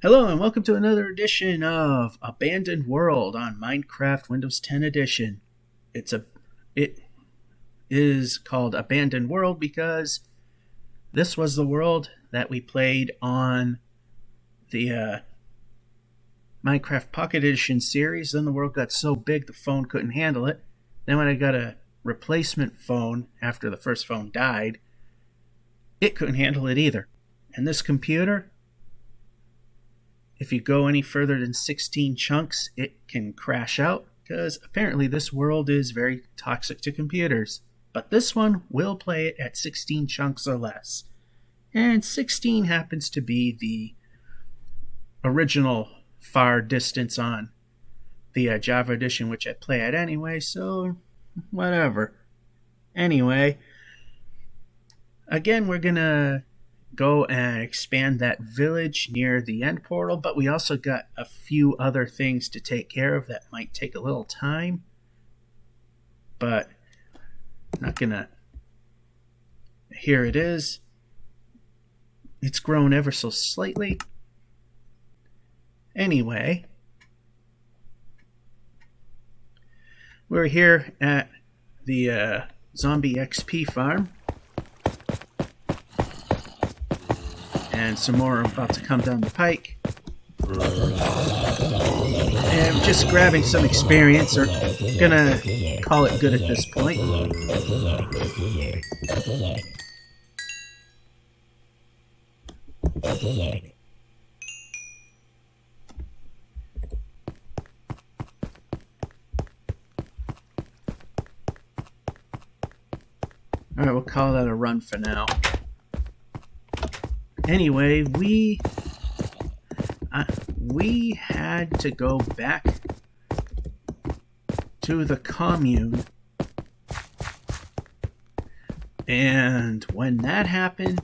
Hello and welcome to another edition of Abandoned World on Minecraft Windows 10 Edition. It is called Abandoned World because this was the world that we played on the Minecraft Pocket Edition series. Then the world got so big the phone couldn't handle it. Then when I got a replacement phone after the first phone died, it couldn't handle it either. And this computer, if you go any further than 16 chunks, it can crash out because apparently this world is very toxic to computers. But this one will play it at 16 chunks or less. And 16 happens to be the original far distance on the Java edition, which I play at anyway, so whatever. Anyway, again, we're going to go and expand that village near the end portal, but we also got a few other things to take care of that might take a little time, but not gonna. Here it is. It's grown ever so slightly. Anyway, we're here at the zombie XP farm, and some more are about to come down the pike. And I'm just grabbing some experience, or gonna call it good at this point. Alright, we'll call that a run for now. Anyway, we had to go back to the commune, and when that happened,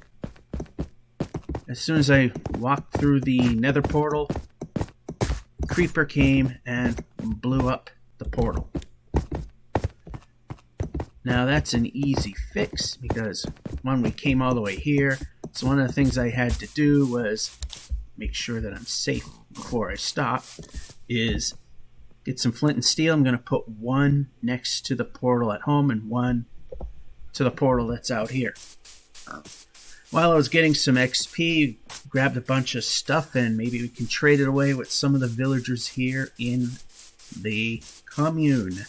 as soon as I walked through the nether portal, creeper came and blew up the portal. Now that's an easy fix because when we came all the way here, so one of the things I had to do was make sure that I'm safe before I stop, is get some flint and steel. I'm going to put one next to the portal at home and one to the portal that's out here. While I was getting some XP, grabbed a bunch of stuff, and maybe we can trade it away with some of the villagers here in the commune.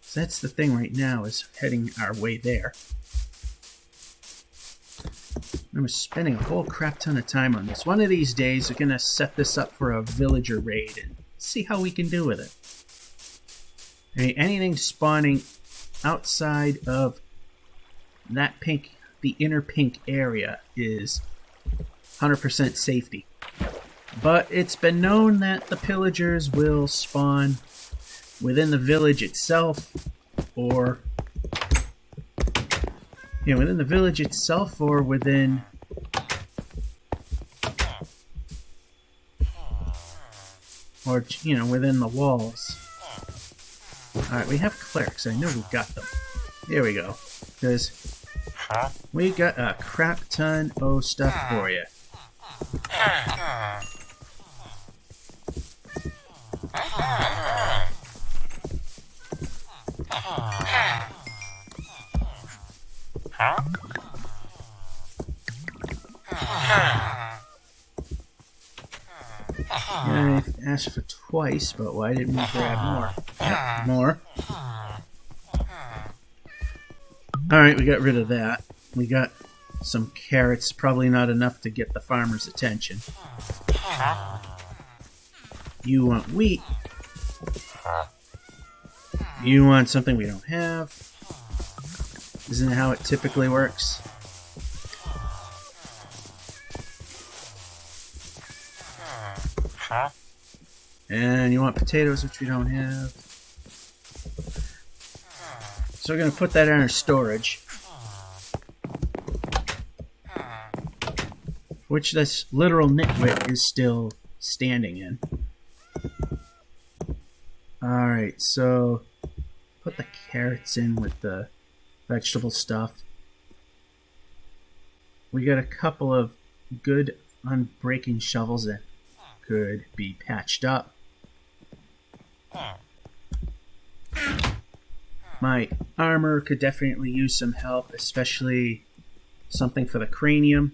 So that's the thing right now, is heading our way there. I'm spending a whole crap ton of time on this. One of these days, we're going to set this up for a villager raid and see how we can do with it. Anything spawning outside of that pink, the inner pink area, is 100% safety. But it's been known that the pillagers will spawn within the village itself, or within the village itself, or within within the walls. Alright, we have clerics. I know we got them. There we go. Because we got a crap ton of stuff for you. I asked for twice, but why didn't we grab more? Yep, more. Alright, we got rid of that. We got some carrots, probably not enough to get the farmer's attention. You want wheat. You want something we don't have. Isn't that how it typically works? And you want potatoes, which we don't have. So we're going to put that in our storage, which this literal nitwit is still standing in. Alright, so put the carrots in with the vegetable stuff. we got a couple of good unbreaking shovels that could be patched up. My armor could definitely use some help, especially something for the cranium.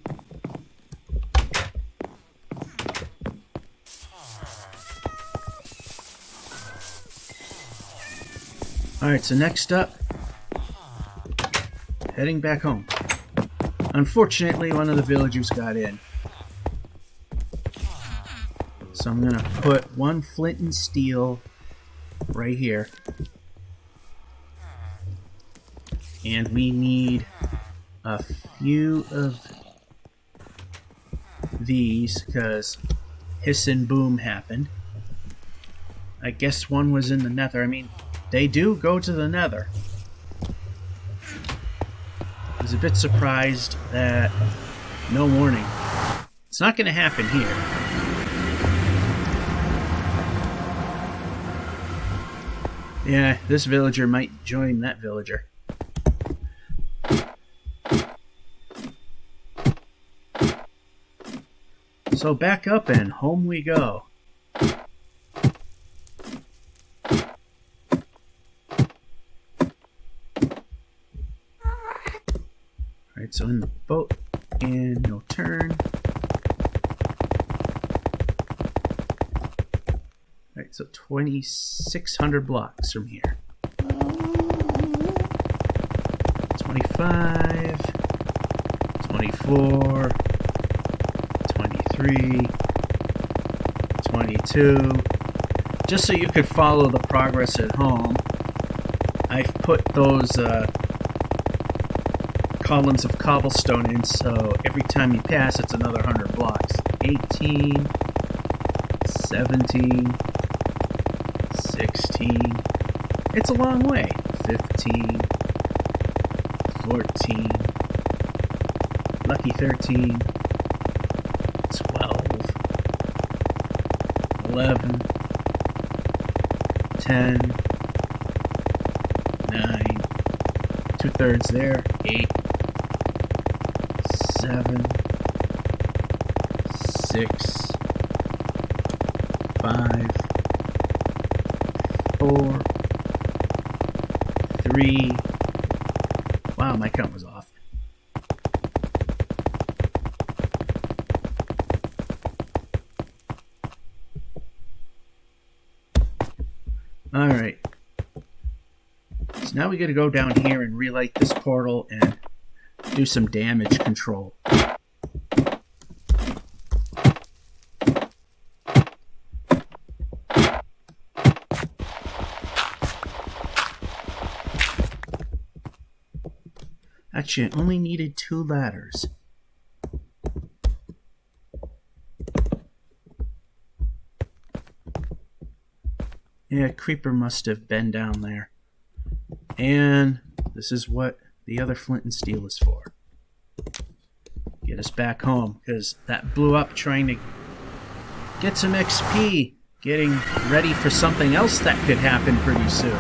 Alright, so next up, heading back home. Unfortunately, one of the villagers got in. So I'm going to put one flint and steel right here. And we need a few of these because hiss and boom happened. I guess one was in the nether. I mean, they do go to the nether. I was a bit surprised that no warning. It's not going to happen here. Yeah, this villager might join that villager. So back up and home we go. Alright, so in the boat and no turn. Alright, so 2,600 blocks from here. 25, 24, 23, 22. Just so you could follow the progress at home, I've put those columns of cobblestone in, so every time you pass, it's another 100 blocks. 18, 17, 16. It's a long way. 15, 14, lucky 13, 12, 11, 10, 9, 2/3 there, 8, 7, 6, 5, 4, 3. Wow, my count was off. Alright. So now we gotta go down here and relight this portal and do some damage control. Actually, I only needed 2 ladders. Yeah, creeper must have been down there. And this is what the other flint and steel is for. Get us back home, because that blew up trying to get some XP, getting ready for something else that could happen pretty soon.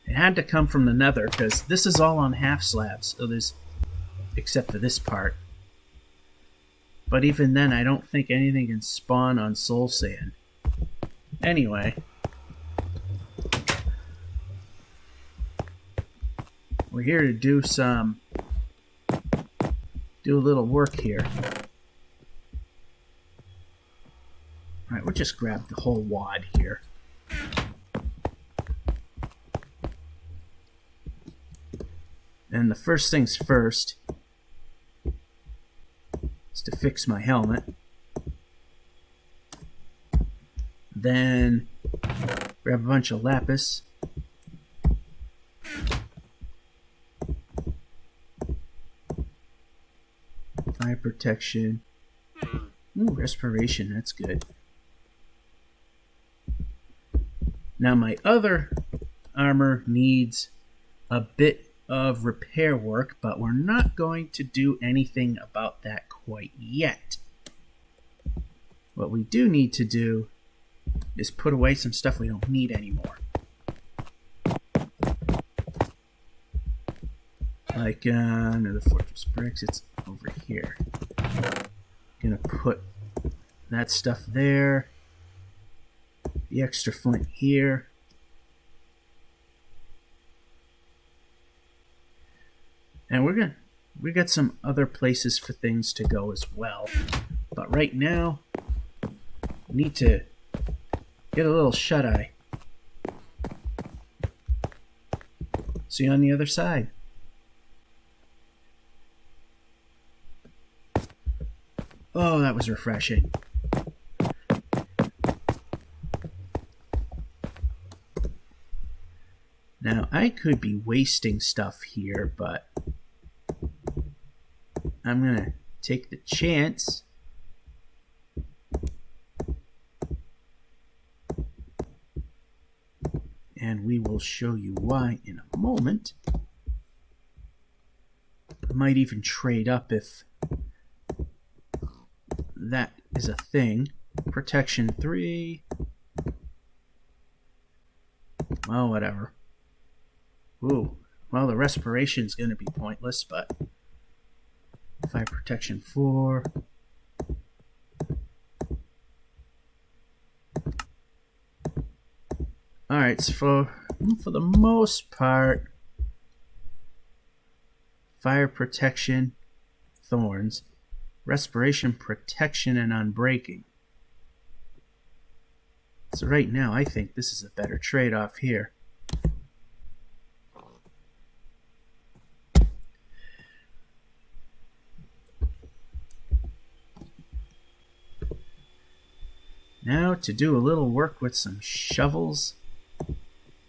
It had to come from the nether, because this is all on half slabs, so there's, except for this part. But even then, I don't think anything can spawn on soul sand. Anyway. We're here to do a little work here. Alright, we'll just grab the whole wad here. And the first things first is to fix my helmet. Then grab a bunch of lapis. Fire protection. Ooh, respiration, that's good. Now my other armor needs a bit of repair work, but we're not going to do anything about that quite yet. What we do need to do is put away some stuff we don't need anymore. Like under the fortress bricks, it's over here. Gonna put that stuff there. The extra flint here. And we got some other places for things to go as well. But right now, we need to get a little shut-eye. See you on the other side. Oh, that was refreshing. Now, I could be wasting stuff here, but I'm going to take the chance. And we will show you why in a moment. I might even trade up if that is a thing. Protection 3. Well, whatever. Ooh. Well, the respiration is going to be pointless, but fire protection 4. Alright, so for the most part, fire protection, thorns, respiration protection, and unbreaking. So right now, I think this is a better trade-off here. Now to do a little work with some shovels.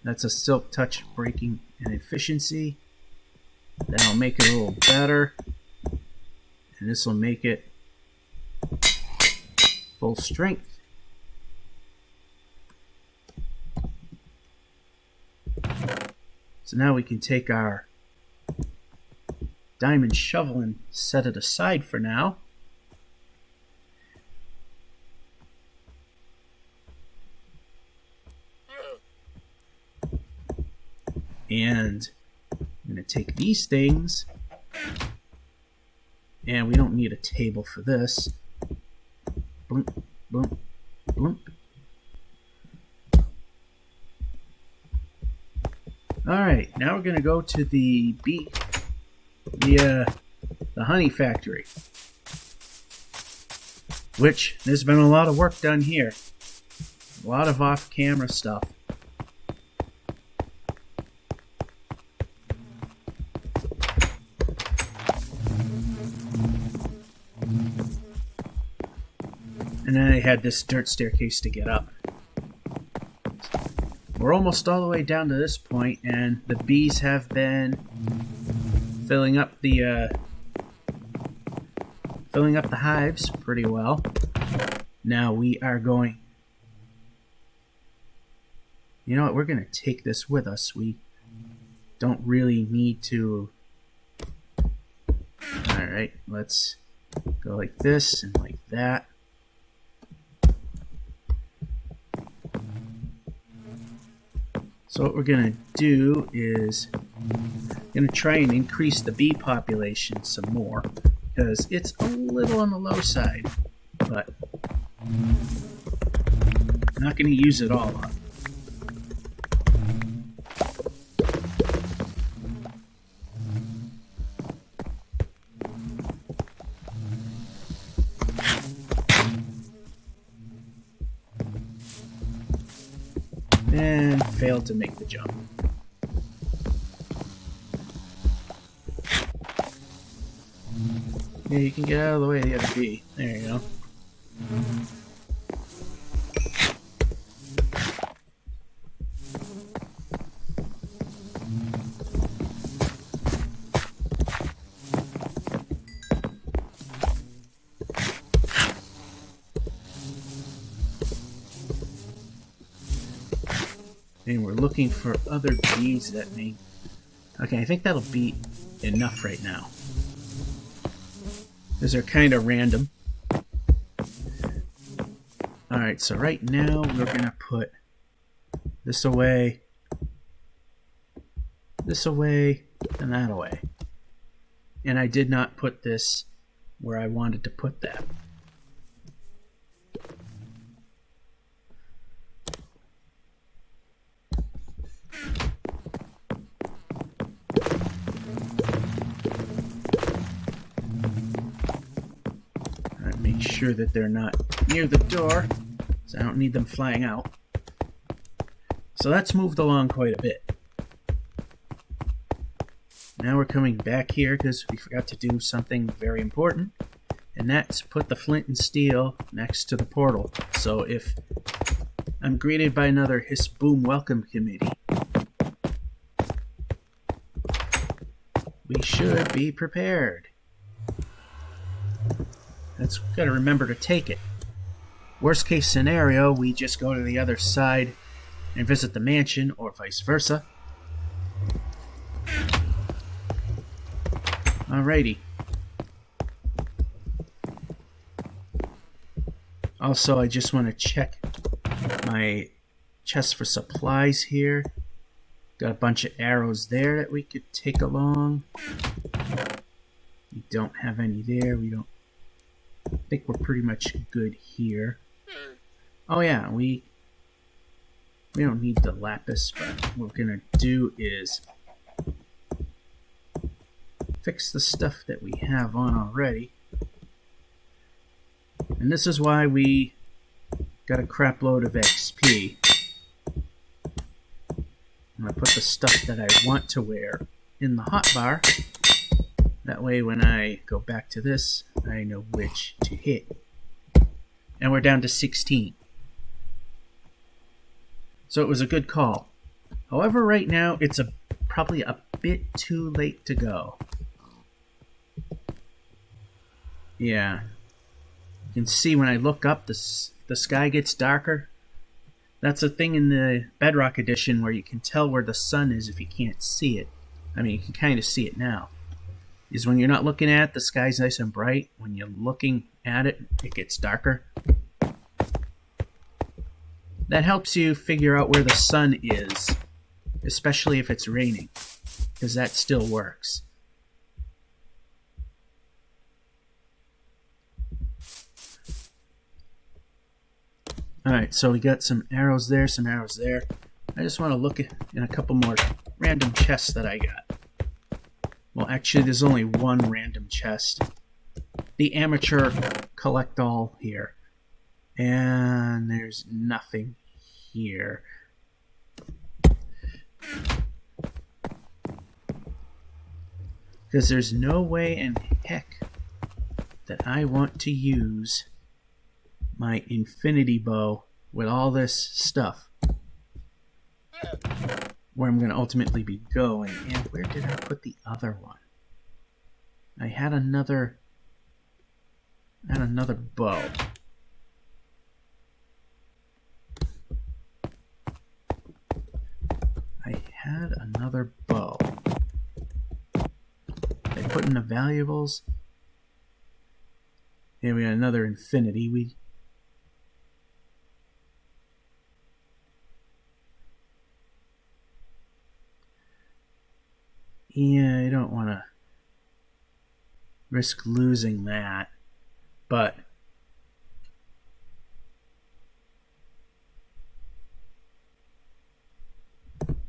That's a silk touch breaking and efficiency. That'll make it a little better. And this will make it full strength. So now we can take our diamond shovel and set it aside for now. And I'm going to take these things, and we don't need a table for this. Bloop, bloop, bloop. Alright, now we're going to go to the honey factory. Which, there's been a lot of work done here. A lot of off-camera stuff. And then I had this dirt staircase to get up. We're almost all the way down to this point, and the bees have been filling up the hives pretty well. Now we are going. You know what? We're going to take this with us. We don't really need to. All right, let's go like this and like that. So what we're going to do is going to try and increase the bee population some more, because it's a little on the low side, but I'm not going to use it all up. And failed to make the jump. Yeah, you can get out of the way of the other bee. There you go. And we're looking for other bees that may... Okay, I think that'll be enough right now. Because they're kind of random. Alright, so right now we're going to put this away, and that away. And I did not put this where I wanted to put that. Alright, make sure that they're not near the door, so I don't need them flying out. So that's moved along quite a bit. Now we're coming back here because we forgot to do something very important, and that's put the flint and steel next to the portal. So if I'm greeted by another Hiss Boom Welcome Committee, we should be prepared. That's gotta remember to take it. Worst case scenario, we just go to the other side and visit the mansion, or vice versa. Alrighty. Also, I just want to check my chest for supplies here. Got a bunch of arrows there that we could take along. We don't have any there. I think we're pretty much good here. Oh yeah, we don't need the lapis, but what we're gonna do is fix the stuff that we have on already. And this is why we got a crap load of XP. I'm going to put the stuff that I want to wear in the hotbar. That way when I go back to this, I know which to hit. And we're down to 16. So it was a good call. However, right now it's probably a bit too late to go. Yeah. You can see when I look up, the sky gets darker. That's a thing in the Bedrock Edition where you can tell where the sun is if you can't see it. I mean, you can kind of see it now. Is when you're not looking at it, the sky's nice and bright. When you're looking at it, it gets darker. That helps you figure out where the sun is, especially if it's raining, because that still works. Alright, so we got some arrows there, some arrows there. I just want to look in a couple more random chests that I got. Well, actually, there's only one random chest. The amateur collect all here. And there's nothing here. Because there's no way in heck that I want to use my infinity bow with all this stuff where I'm going to ultimately be going. And where did I put the other one? I had another bow. I had another bow. I put in the valuables. Here we got another infinity. Yeah, I don't want to risk losing that, but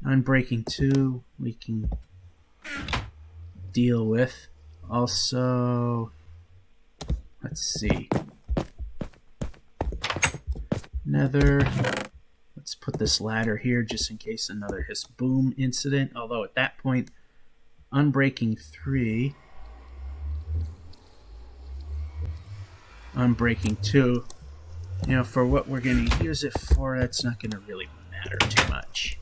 Unbreaking 2 we can deal with. Also, let's see. Nether. Let's put this ladder here just in case another Hiss Boom incident. Although at that point, Unbreaking 3. Unbreaking 2. You know, for what we're going to use it for, that's not going to really matter too much.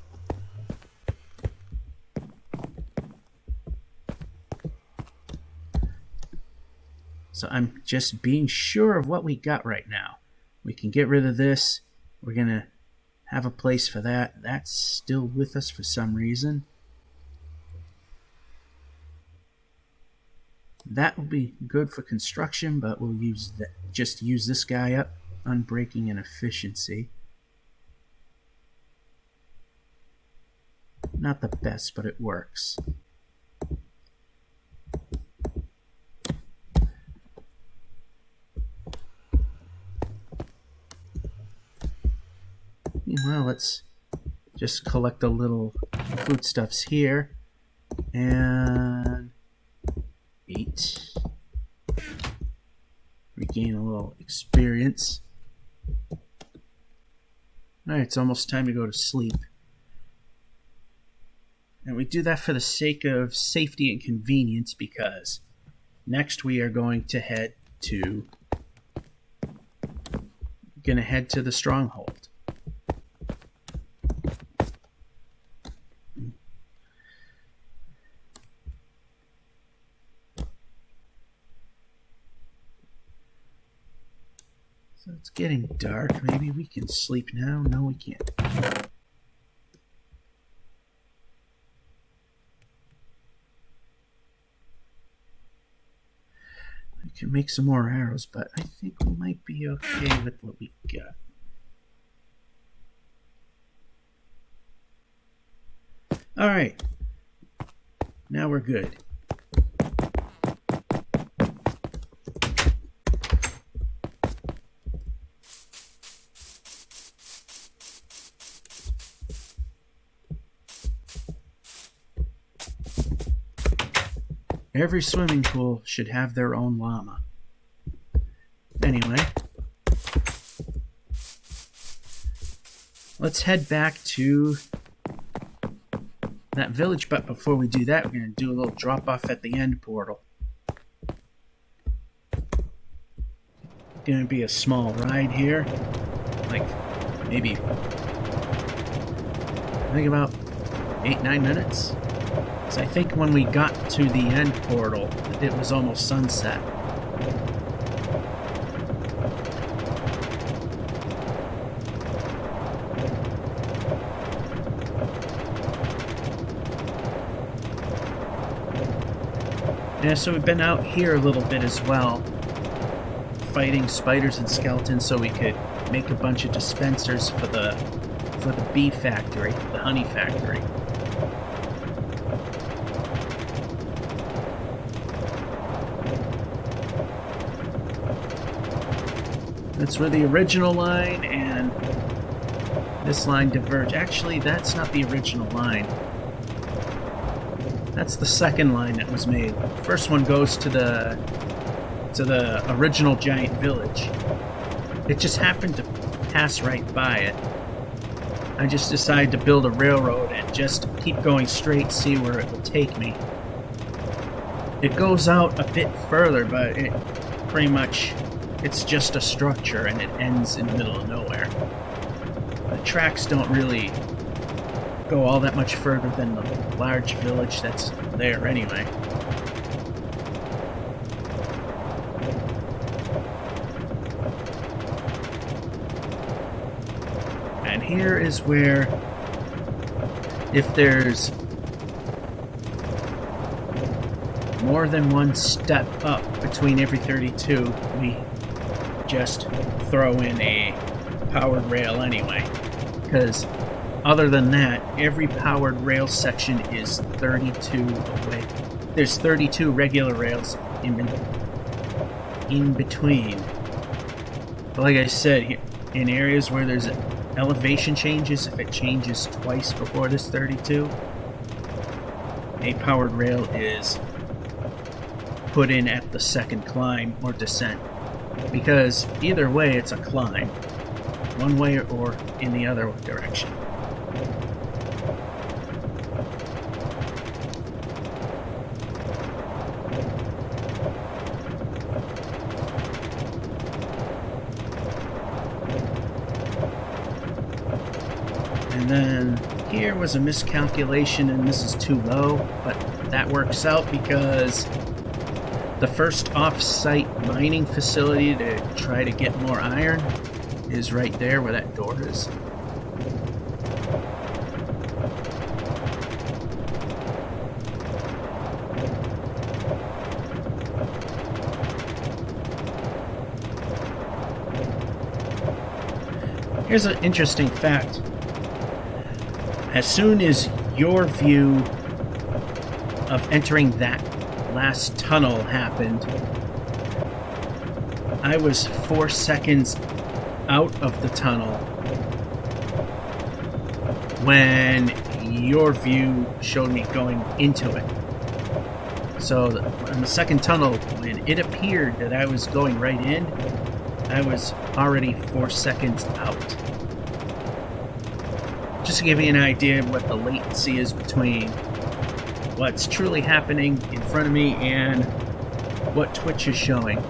So I'm just being sure of what we got right now. We can get rid of this. We're going to have a place for that. That's still with us for some reason. That will be good for construction, but we'll use that. Just use this guy up. unbreaking and efficiency. Not the best, but it works. Well, let's just collect a little foodstuffs here. And eat. Regain a little experience. Alright, it's almost time to go to sleep. And we do that for the sake of safety and convenience, because next we are going to head to the stronghold. So it's getting dark. Maybe we can sleep now. No, we can't. I can make some more arrows, but I think we might be okay with what we got. Alright. Now we're good. Every swimming pool should have their own llama. Anyway, let's head back to that village, but before we do that, we're going to do a little drop off at the end portal. Going to be a small ride here, like maybe, I think about 8-9 minutes. So I think when we got to the end portal, it was almost sunset. Yeah, so we've been out here a little bit as well, fighting spiders and skeletons so we could make a bunch of dispensers for the bee factory, the honey factory. That's where the original line and this line diverge. Actually, that's not the original line. That's the second line that was made. The first one goes to the original giant village. It just happened to pass right by it. I just decided to build a railroad and just keep going straight, see where it would take me. It goes out a bit further, but it pretty much, it's just a structure and it ends in the middle of nowhere. The tracks don't really go all that much further than the large village that's there anyway. And here is where, if there's more than one step up between every 32, we just throw in a powered rail anyway. Because other than that, every powered rail section is 32 away. There's 32 regular rails in between. But like I said, in areas where there's elevation changes, if it changes twice before this 32, a powered rail is put in at the second climb or descent. Because either way, it's a climb. One way or in the other direction. And then here was a miscalculation and this is too low, but that works out because the first off-site mining facility to try to get more iron is right there where that door is. Here's an interesting fact. As soon as your view of entering that last tunnel happened, I was 4 seconds out of the tunnel when your view showed me going into it. So in the second tunnel, when it appeared that I was going right in, I was already 4 seconds out. Just to give you an idea of what the latency is between what's truly happening in front of me and what Twitch is showing.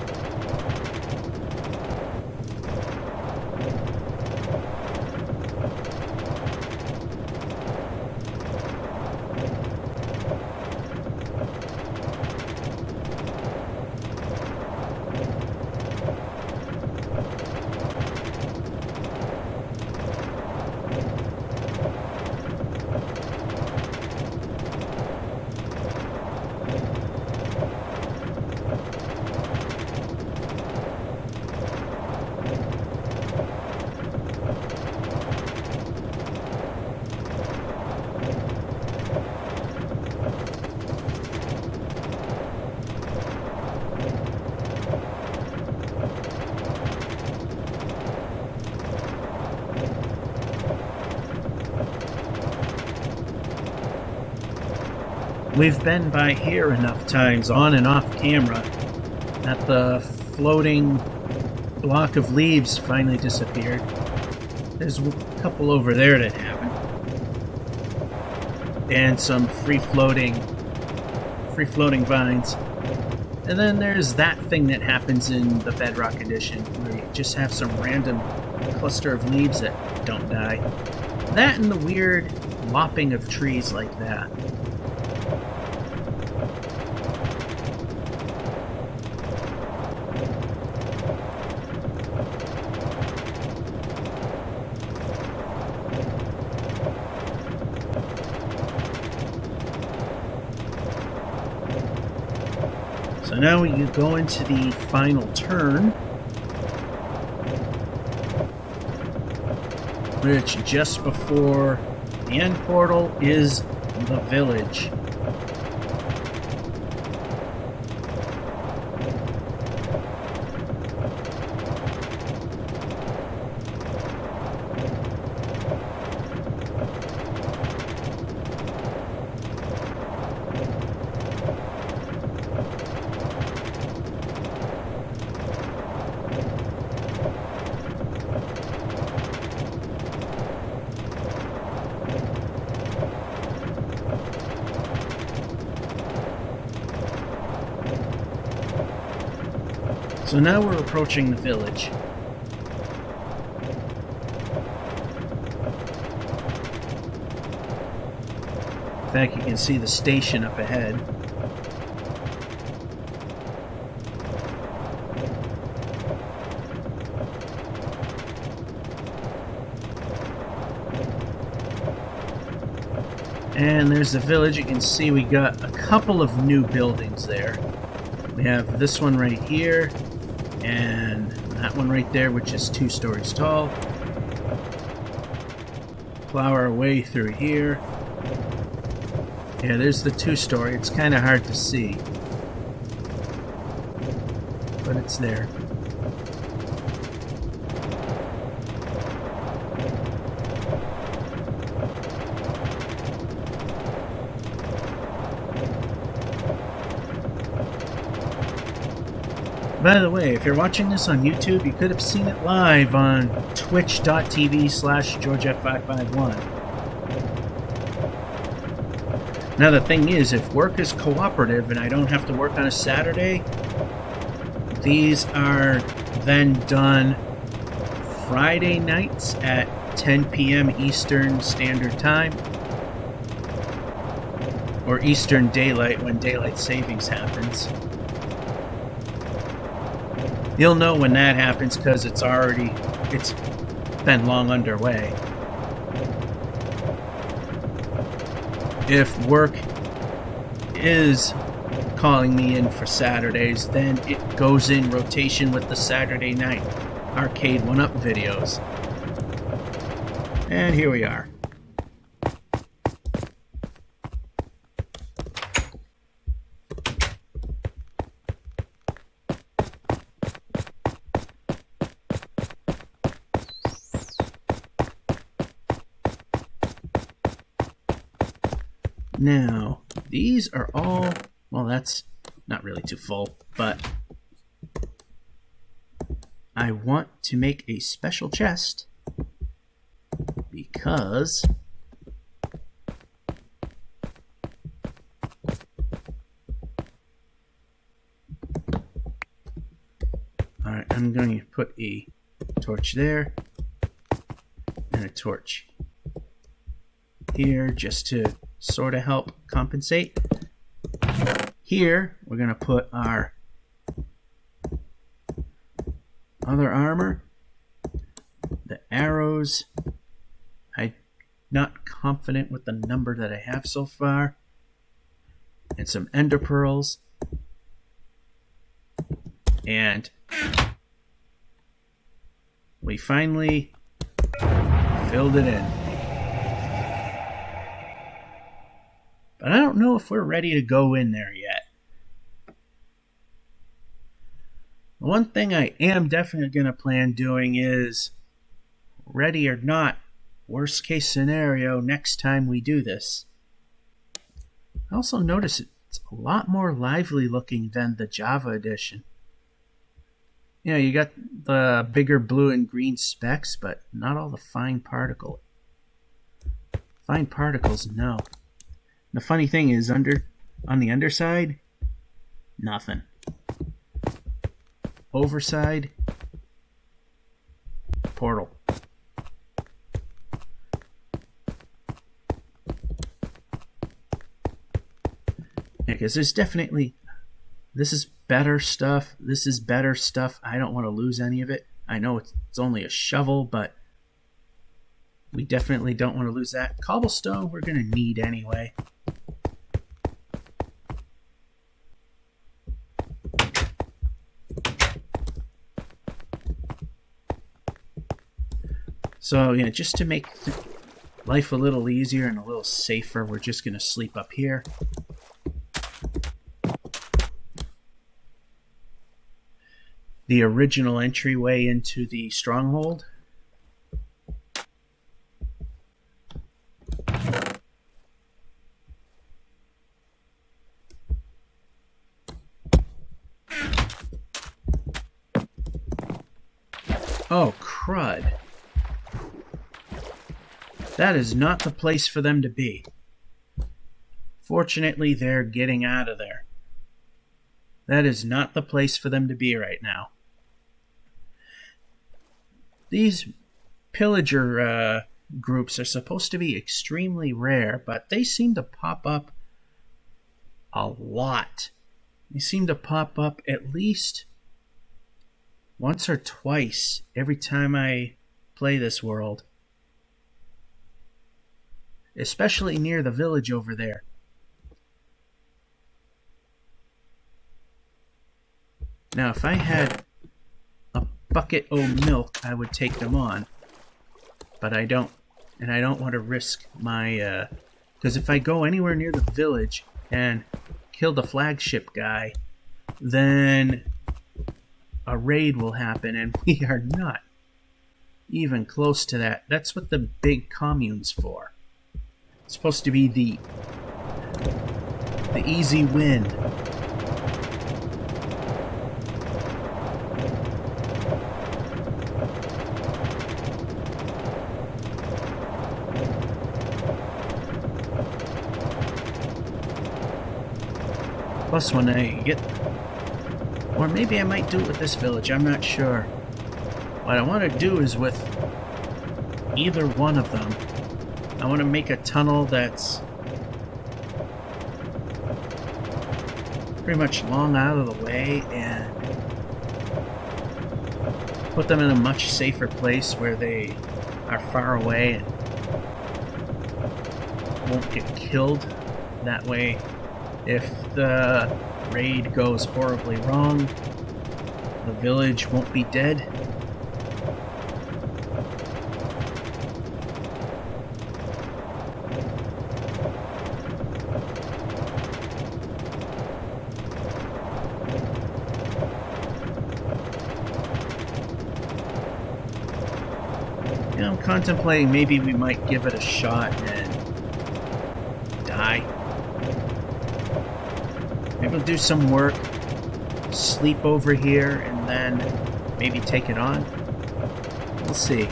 We've been by here enough times, on and off camera, that the floating block of leaves finally disappeared. There's a couple over there that haven't. And some free-floating vines. And then there's that thing that happens in the Bedrock Edition, where you just have some random cluster of leaves that don't die. That and the weird lopping of trees like that. So now we go into the final turn, which just before the end portal is the village. So now we're approaching the village. In fact, you can see the station up ahead. And there's the village. You can see we got a couple of new buildings there. We have this one right here, and that one right there, which is 2 stories tall. Plow our way through here. Yeah, there's the 2-story. It's kind of hard to see, but it's there. By the way, if you're watching this on YouTube, you could have seen it live on twitch.tv/GeorgeF551. Now the thing is, if work is cooperative and I don't have to work on a Saturday, these are then done Friday nights at 10 p.m. Eastern Standard Time, or Eastern Daylight when Daylight Savings happens. You'll know when that happens because it's been long underway. If work is calling me in for Saturdays, then it goes in rotation with the Saturday night Arcade 1-Up videos. And here we are. Now, these are all, well, that's not really too full, but I want to make a special chest because alright, I'm going to put a torch there and a torch here just to sort of help compensate. Here, we're going to put our other armor, the arrows. I'm not confident with the number that I have so far, and some ender pearls, and we finally filled it in. But I don't know if we're ready to go in there yet. The one thing I am definitely going to plan doing is, ready or not, worst case scenario, next time we do this. I also notice it's a lot more lively looking than the Java edition. You know, you got the bigger blue and green specks, but not all the fine particles, no. The funny thing is, on the underside, nothing. Overside, portal. Because there's definitely, this is better stuff. This is better stuff. I don't want to lose any of it. I know it's only a shovel, but we definitely don't want to lose that. Cobblestone we're going to need anyway. So, yeah, just to make life a little easier and a little safer, we're just going to sleep up here. The original entryway into the stronghold. Oh, crud. That is not the place for them to be. Fortunately, they're getting out of there. That is not the place for them to be right now. These pillager groups are supposed to be extremely rare, but they seem to pop up a lot. They seem to pop up at least once or twice every time I play this world. Especially near the village over there. Now, if I had a bucket of milk, I would take them on. But I don't. And I don't want to risk my... because if I go anywhere near the village and kill the flagship guy, then a raid will happen, and we are not even close to that. That's what the big commune's for. It's supposed to be the easy win. Plus when I get... Or maybe I might do it with this village, I'm not sure. What I want to do is with either one of them, I want to make a tunnel that's pretty much long out of the way and put them in a much safer place where they are far away and won't get killed. That way, if the raid goes horribly wrong, the village won't be dead. contemplating maybe we might give it a shot and die. Maybe we'll do some work, sleep over here, and then maybe take it on. We'll see.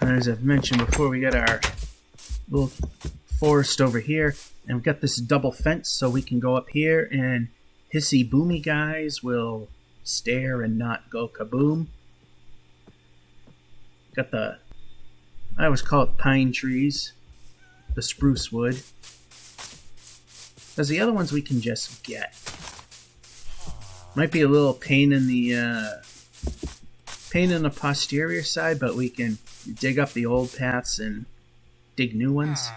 As I've mentioned before, we got our little forest over here, and we've got this double fence so we can go up here and hissy boomy guys will stare and not go kaboom. Got the, I always call it pine trees, the spruce wood, because the other ones we can just get. Might be a little pain in the posterior side, but we can dig up the old paths and dig new ones.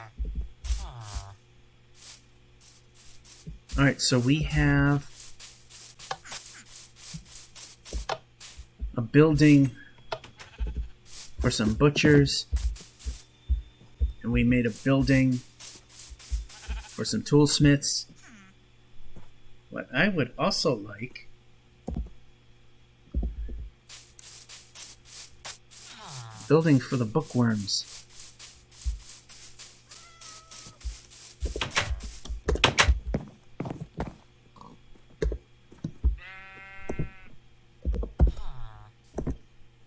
Alright, so we have a building for some butchers, and we made a building for some toolsmiths. What I would also like building for the bookworms.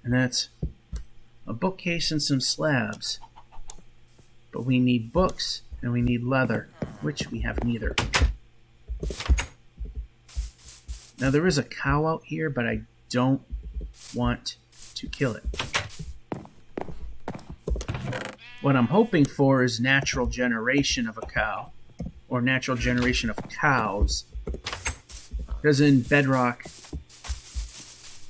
And that's a bookcase and some slabs. But we need books and we need leather, which we have neither. Now there is a cow out here, but I don't want to kill it. What I'm hoping for is natural generation of a cow, or natural generation of cows. Because in Bedrock,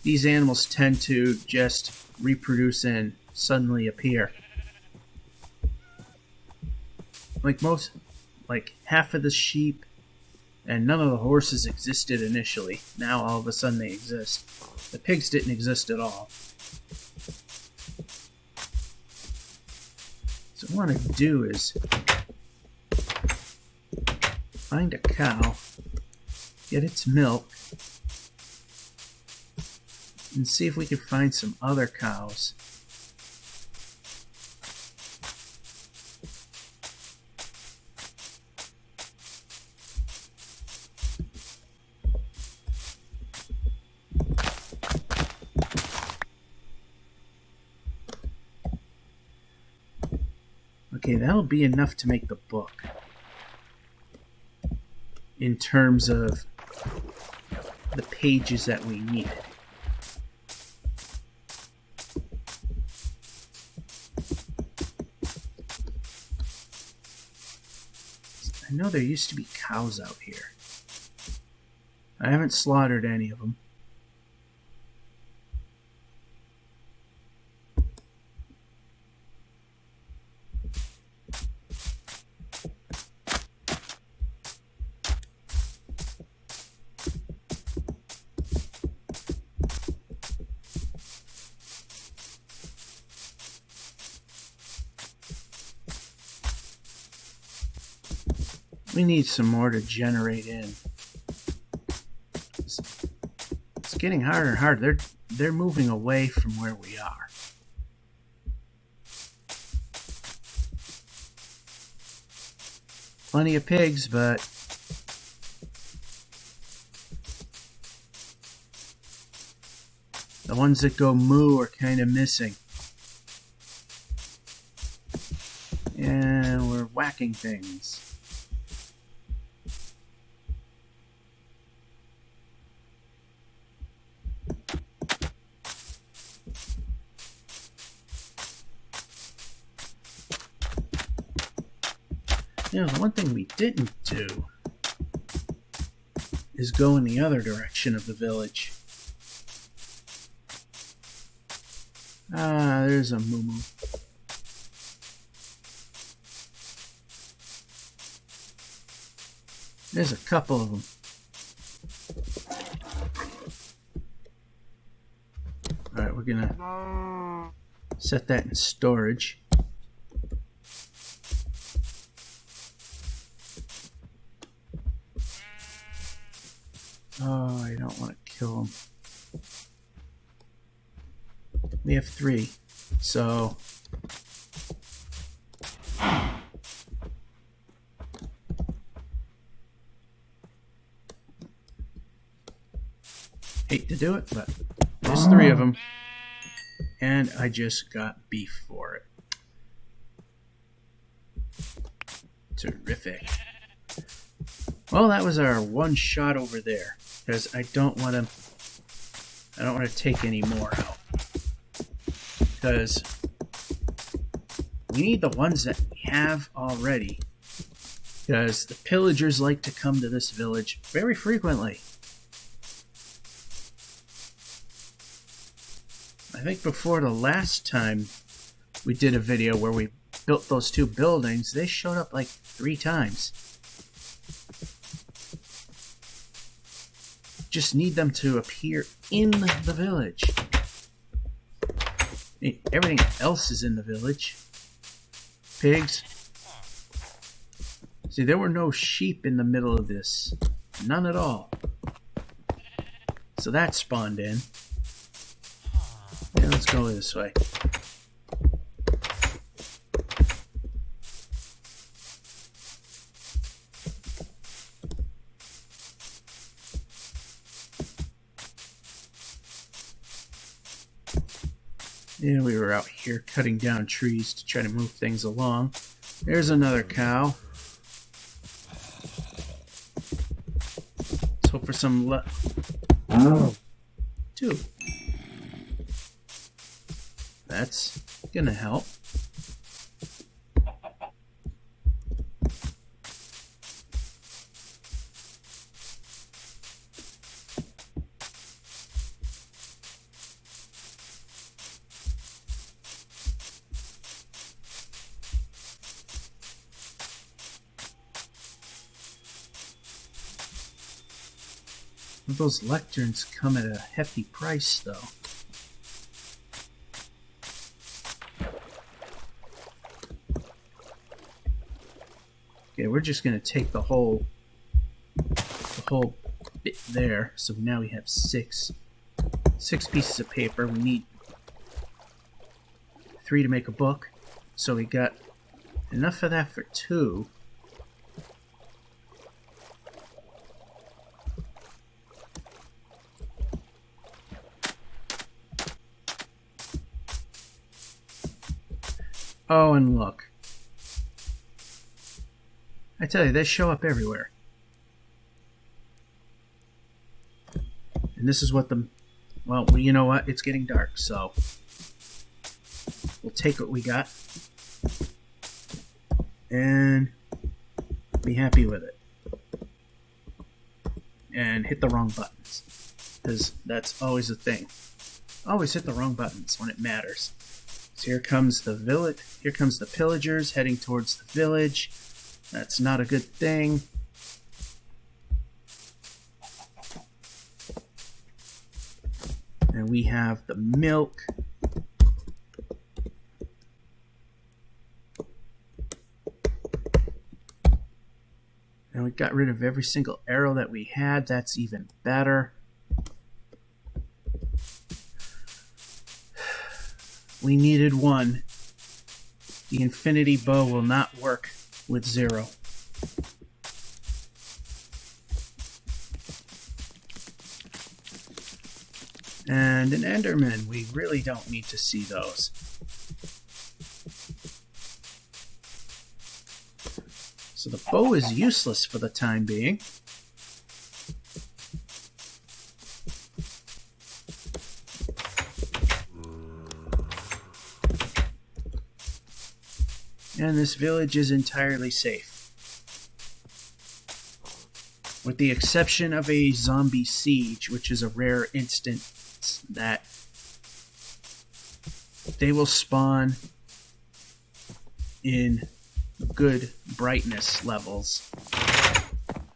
these animals tend to just reproduce and suddenly appear. Like half of the sheep and none of the horses existed initially. Now all of a sudden they exist. The pigs didn't exist at all. So what I want to do is find a cow, get its milk, and see if we can find some other cows. Okay, that'll be enough to make the book. In terms of the pages that we needed. I know there used to be cows out here. I haven't slaughtered any of them. We need some more to generate in. It's getting harder and harder. They're moving away from where we are. Plenty of pigs, but the ones that go moo are kind of missing. And we're whacking things. You know, the one thing we didn't do is go in the other direction of the village. Ah, there's a moo-moo. There's a couple of them. we're gonna set that in storage. Oh, I don't want to kill him. We have 3, so hate to do it, but there's 3 of them, and I just got beef for it. Terrific. Well, that was our one shot over there, because I don't want to take any more out, because we need the ones that we have already, because the pillagers like to come to this village very frequently. I think before the last time we did a video where we built those 2 buildings, they showed up like 3 times. Just need them to appear in the village. Everything else is in the village. Pigs. See, there were no sheep in the middle of this. None at all. So that spawned in. Yeah, let's go this way. Yeah, we were out here cutting down trees to try to move things along. There's another cow. Let's hope for some luck. 2. That's gonna help. Those lecterns come at a hefty price, though. Okay, we're just gonna take the whole bit there. So now we have 6 pieces of paper. We need 3 to make a book. So we got enough of that for 2. Oh, and look. I tell you, they show up everywhere. And this is what the... Well, you know what? It's getting dark, so... We'll take what we got. And... be happy with it. And hit the wrong buttons. Because that's always a thing. Always hit the wrong buttons when it matters. So here comes the village. Here comes the pillagers heading towards the village. That's not a good thing. And we have the milk. And we got rid of every single arrow that we had. That's even better. We needed 1. The infinity bow will not work with 0. And an Enderman. We really don't need to see those. So the bow is useless for the time being. And this village is entirely safe. With the exception of a zombie siege, which is a rare instance that they will spawn in good brightness levels.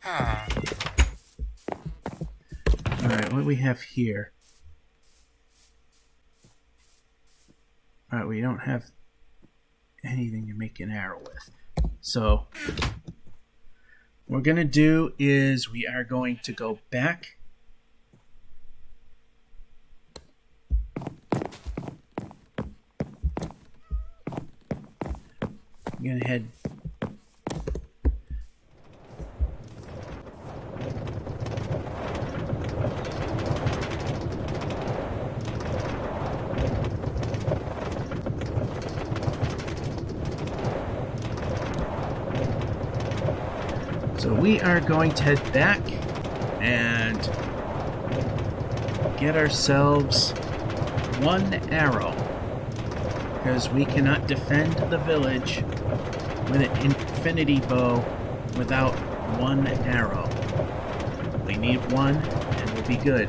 Alright, what do we have here? Alright, we don't have anything to make an arrow with. So what we're going to do is we are going to go back. I'm going to head So we are going to head back and get ourselves one arrow, because we cannot defend the village with an infinity bow without one arrow. We need one and we'll be good.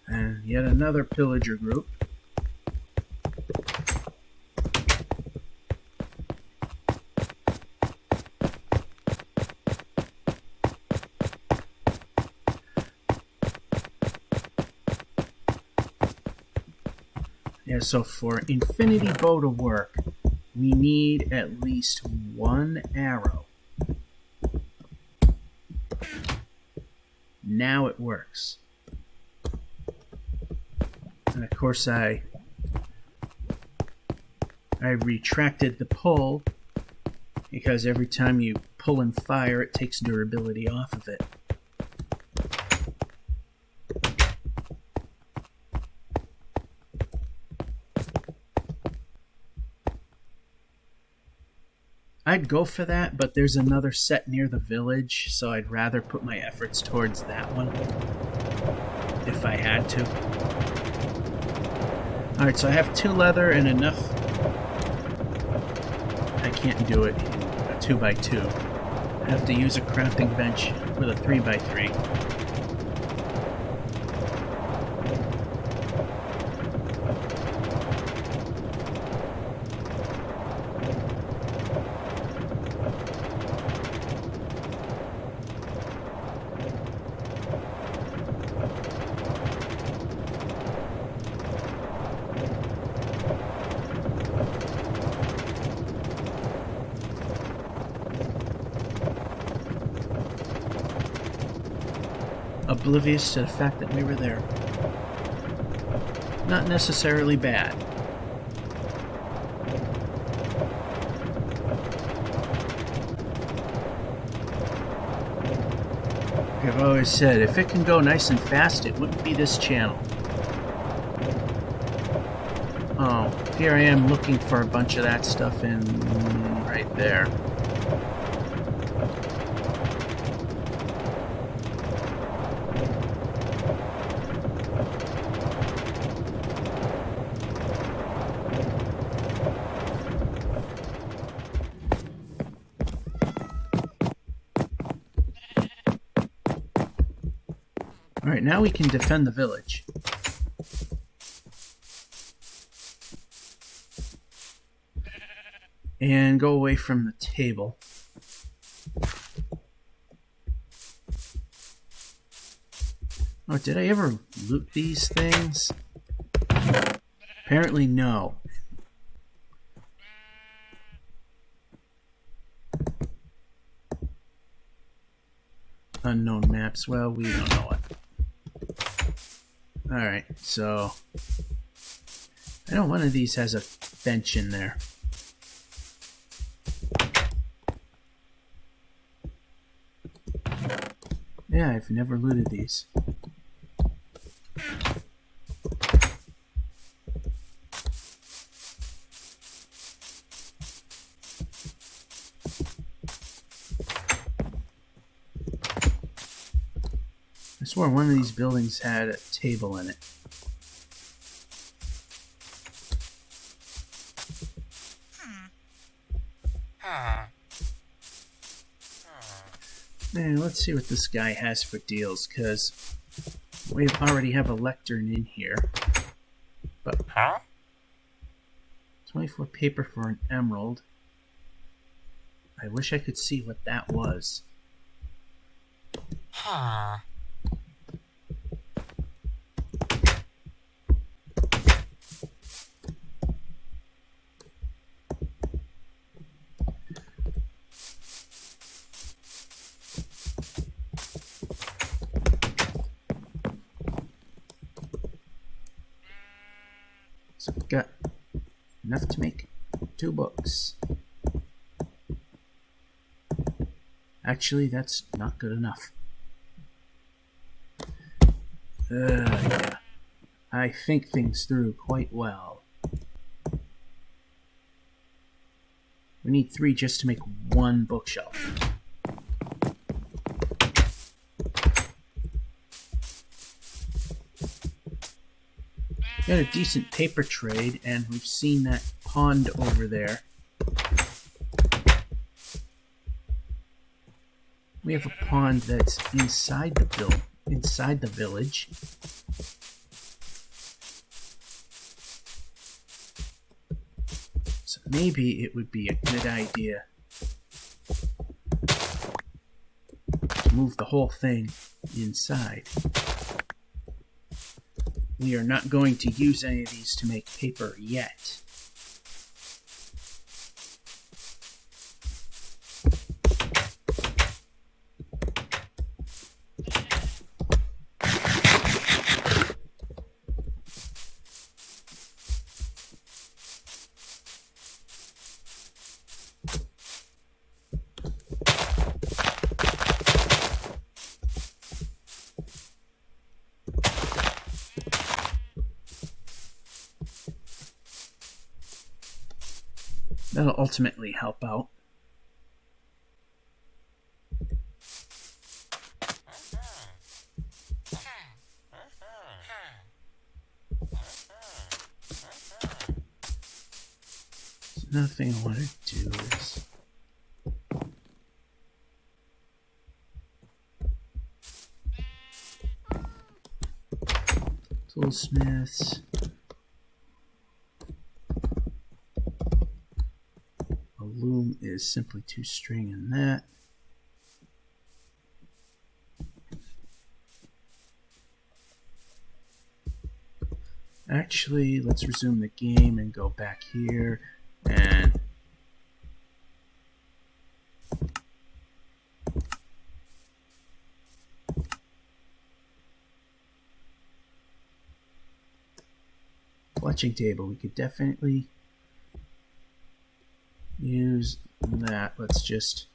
And yet another pillager group. Yeah, so for infinity bow to work, we need at least one arrow. Now it works. And of course I retracted the pull, because every time you pull and fire it takes durability off of it. I'd go for that, but there's another set near the village, so I'd rather put my efforts towards that one if I had to. Alright, so I have 2 leather and enough. I can't do it in a 2x2. I have to use a crafting bench with a 3x3. Oblivious to the fact that we were there. Not necessarily bad. Like I've always said, if it can go nice and fast, it wouldn't be this channel. Oh, here I am looking for a bunch of that stuff in right there. Alright, now we can defend the village. And go away from the table. Oh, did I ever loot these things? Apparently no. Unknown maps. Well, we don't know it. Alright, so I know one of these has a bench in there. Yeah, I've never looted these. swore one of these buildings had a table in it. Man, let's see what this guy has for deals, because we already have a lectern in here. But 24 paper for an emerald. I wish I could see what that was. So we've got enough to make 2 books. Actually, that's not good enough. Yeah. I think things through quite well. We need 3 just to make 1 bookshelf. Got a decent paper trade, and we've seen that pond over there. We have a pond that's inside the village. So maybe it would be a good idea to move the whole thing inside. We are not going to use any of these to make paper yet. That'll ultimately help out. So another thing I want to do is toolsmiths. Loom is simply 2 string in that. Actually, let's resume the game and go back here and fletching table. We could definitely use that. Let's just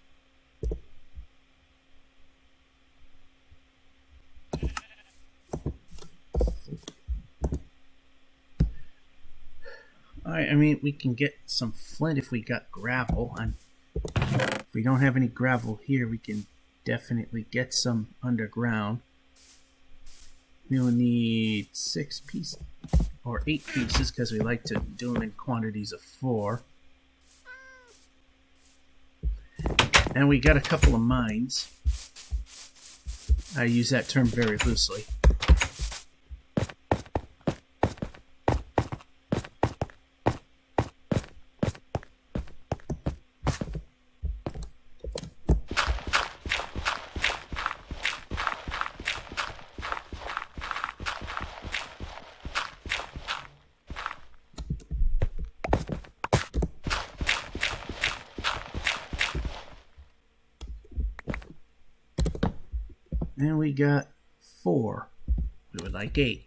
I mean, we can get some flint if we got gravel, and if we don't have any gravel here, we can definitely get some underground. We'll need 6 pieces or 8 pieces because we like to do them in quantities of 4. And we got a couple of mines. I use that term very loosely. And we got 4. We would like 8.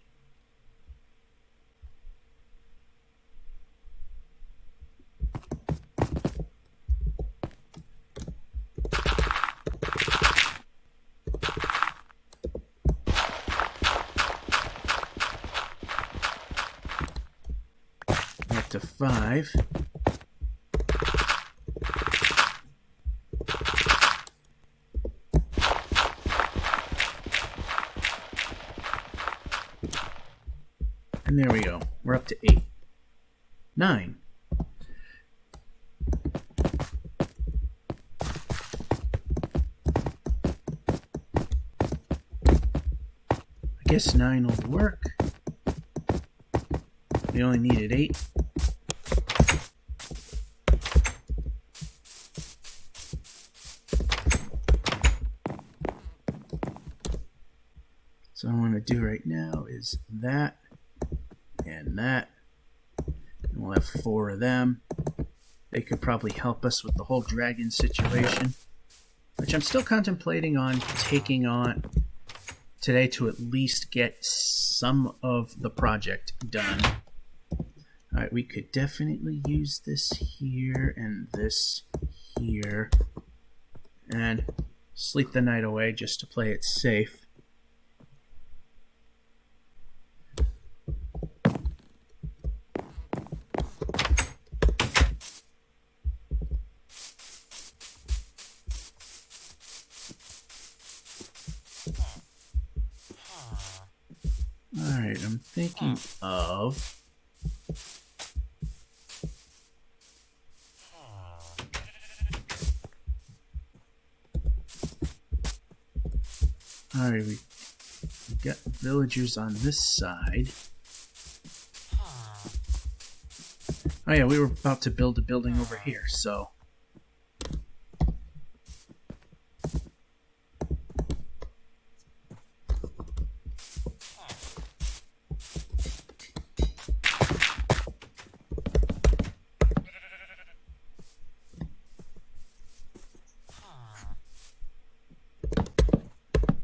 Up to 5. And there we go. We're up to 8. 9. I guess 9 will work. We only needed 8. So what I want to do right now is that and that. And we'll have 4 of them. They could probably help us with the whole dragon situation, which I'm still contemplating on taking on today to at least get some of the project done. Alright, we could definitely use this here and this here and sleep the night away just to play it safe. Alright, I'm thinking of alright, we got villagers on this side. Oh yeah, we were about to build a building over here, so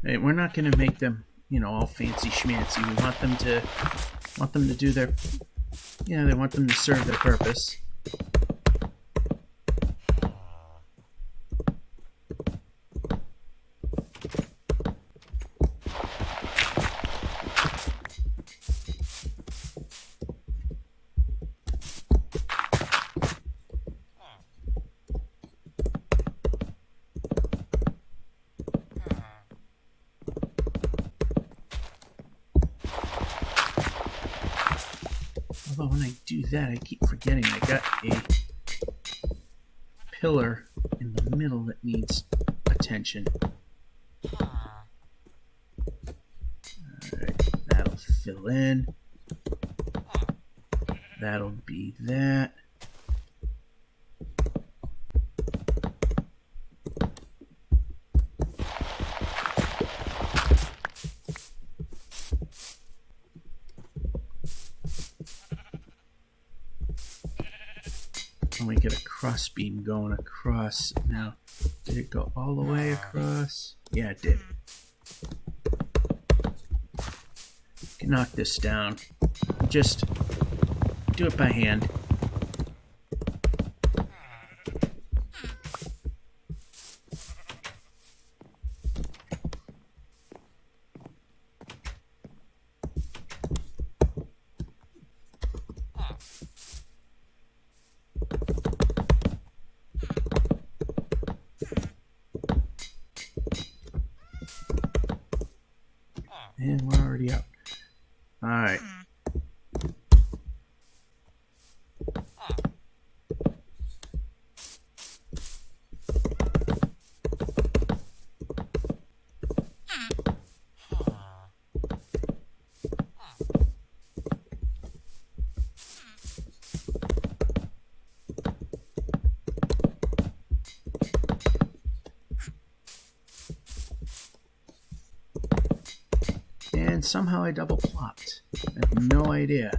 hey, we're not going to make them, all fancy schmancy. We want them to do their, they want them to serve their purpose. Although when I do that, I keep forgetting I got a pillar in the middle that needs attention. Alright, that'll fill in. That'll be that. And we get a crossbeam going across. Now, did it go all the way across? Yeah, it did. Can knock this down. Just do it by hand. And we're already out. Alright. And somehow I double plopped. I have no idea.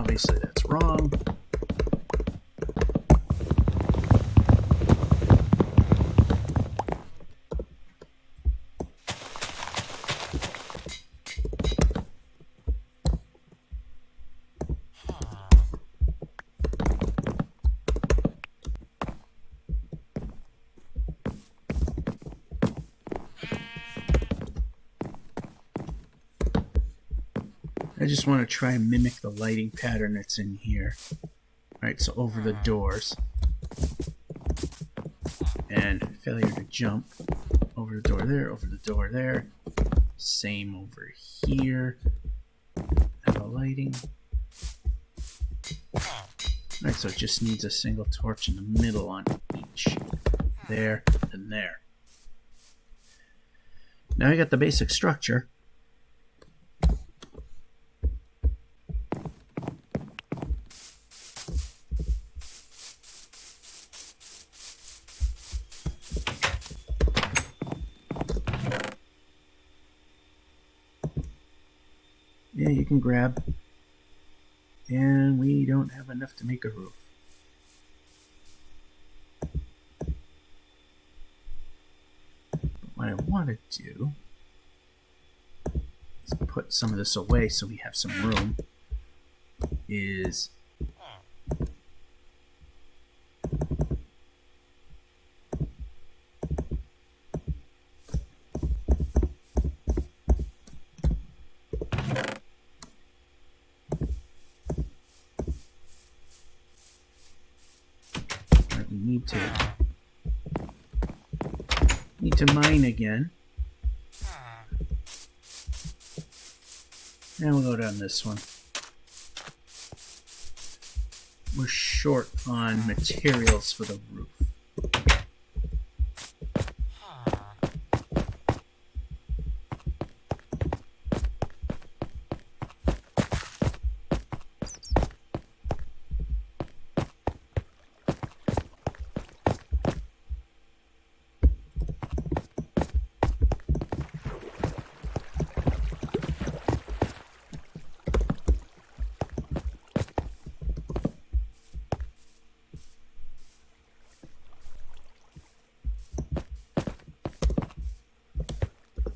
Obviously that's wrong. I just want to try and mimic the lighting pattern that's in here. Alright, so over the doors. And failure to jump. Over the door there, over the door there. Same over here. And the lighting. Alright, so it just needs a single torch in the middle on each. There and there. Now I got the basic structure. Yeah, you can grab. And we don't have enough to make a roof. But what I want to do is put some of this away so we have some room. Is need to mine again. And we'll go down this one. We're short on materials for the roof.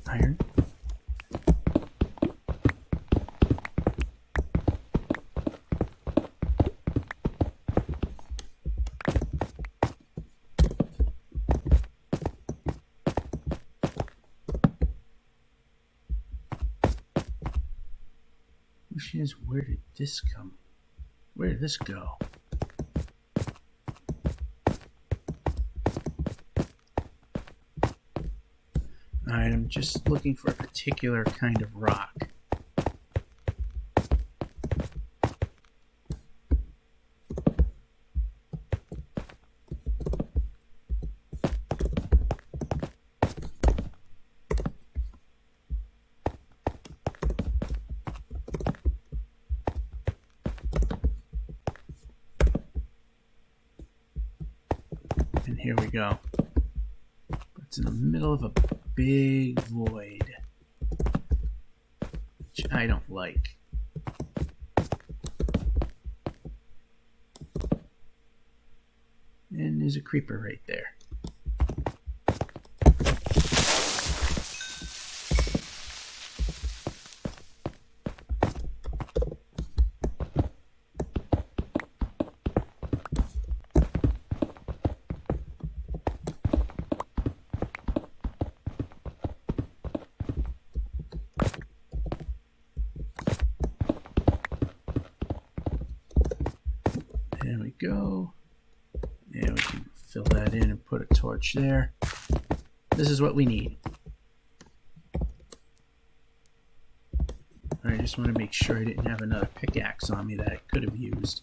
Iron. Question is, where did this come? Where did this go? Alright, I'm just looking for a particular kind of rock. And here we go. It's in the middle of a big void, which I don't like. And there's a creeper right there. There we go. Yeah, we can fill that in and put a torch there. This is what we need. I just want to make sure I didn't have another pickaxe on me that I could have used.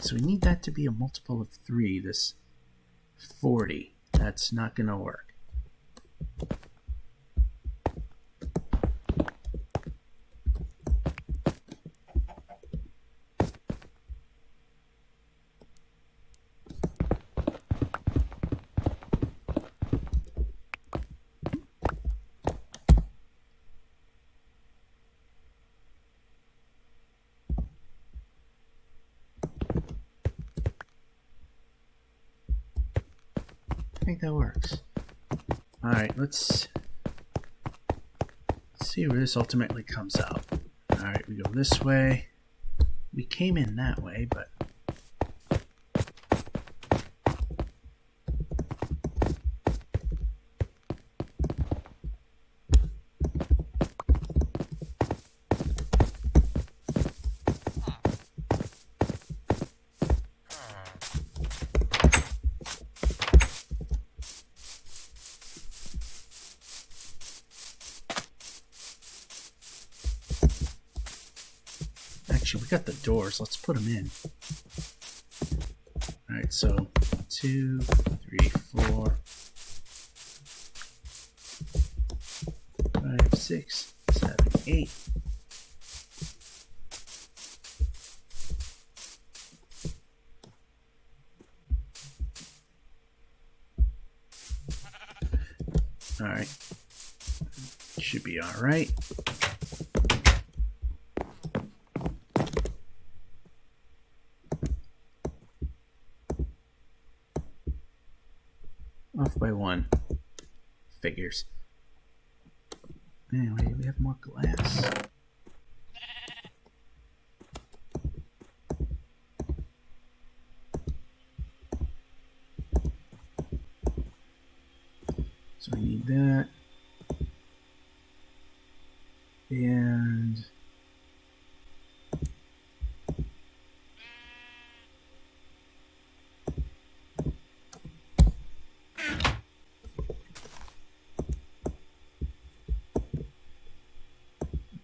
So we need that to be a multiple of 3, this 40. That's not going to work. think that works. Alright, let's see where this ultimately comes out. Alright, we go this way. We came in that way, but... Actually, we got the doors. Let's put them in. Alright, so 2, 3, 4, 5, 6, 7, 8. Alright. Should be alright. Off by 1. Figures. Anyway, we have more glass. So we need that. And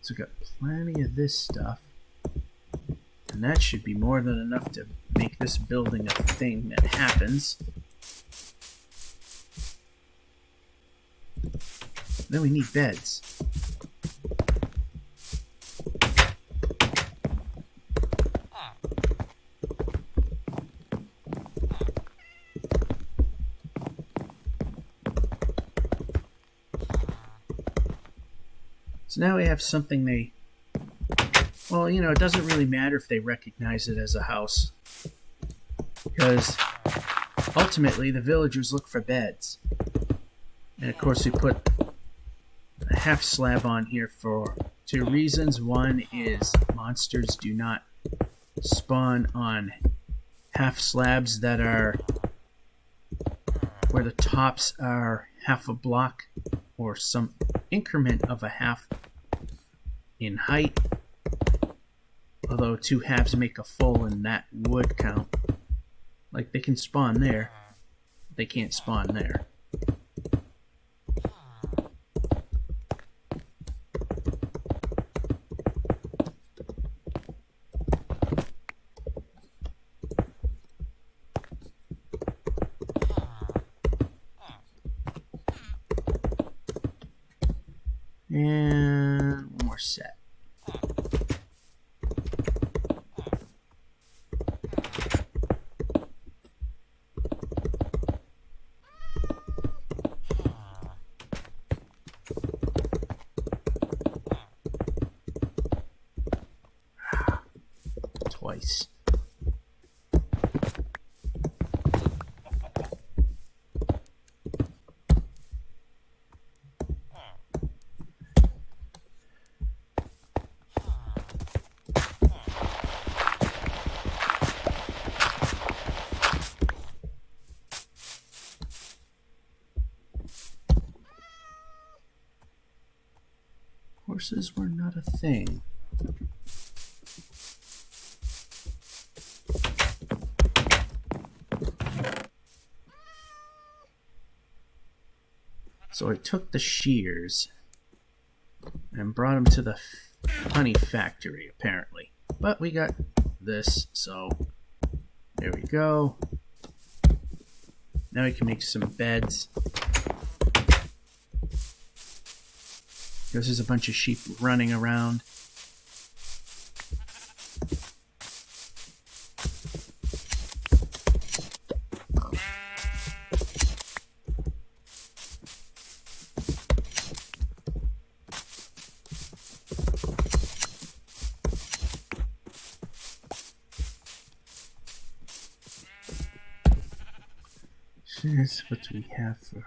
so we got plenty of this stuff. And that should be more than enough to make this building a thing that happens. Then we need beds. So now we have something they... Well, you know, it doesn't really matter if they recognize it as a house. Because ultimately the villagers look for beds. And of course we put a half slab on here for 2 reasons. One is monsters do not spawn on half slabs that are where the tops are half a block or some increment of a half in height. Although 2 halves make a full and that would count. Like they can spawn there, they can't spawn there. And one more set. Twice. Horses were not a thing. So I took the shears and brought them to the honey factory, apparently. But we got this, so there we go. Now we can make some beds. There's a bunch of sheep running around. Here's what we have for...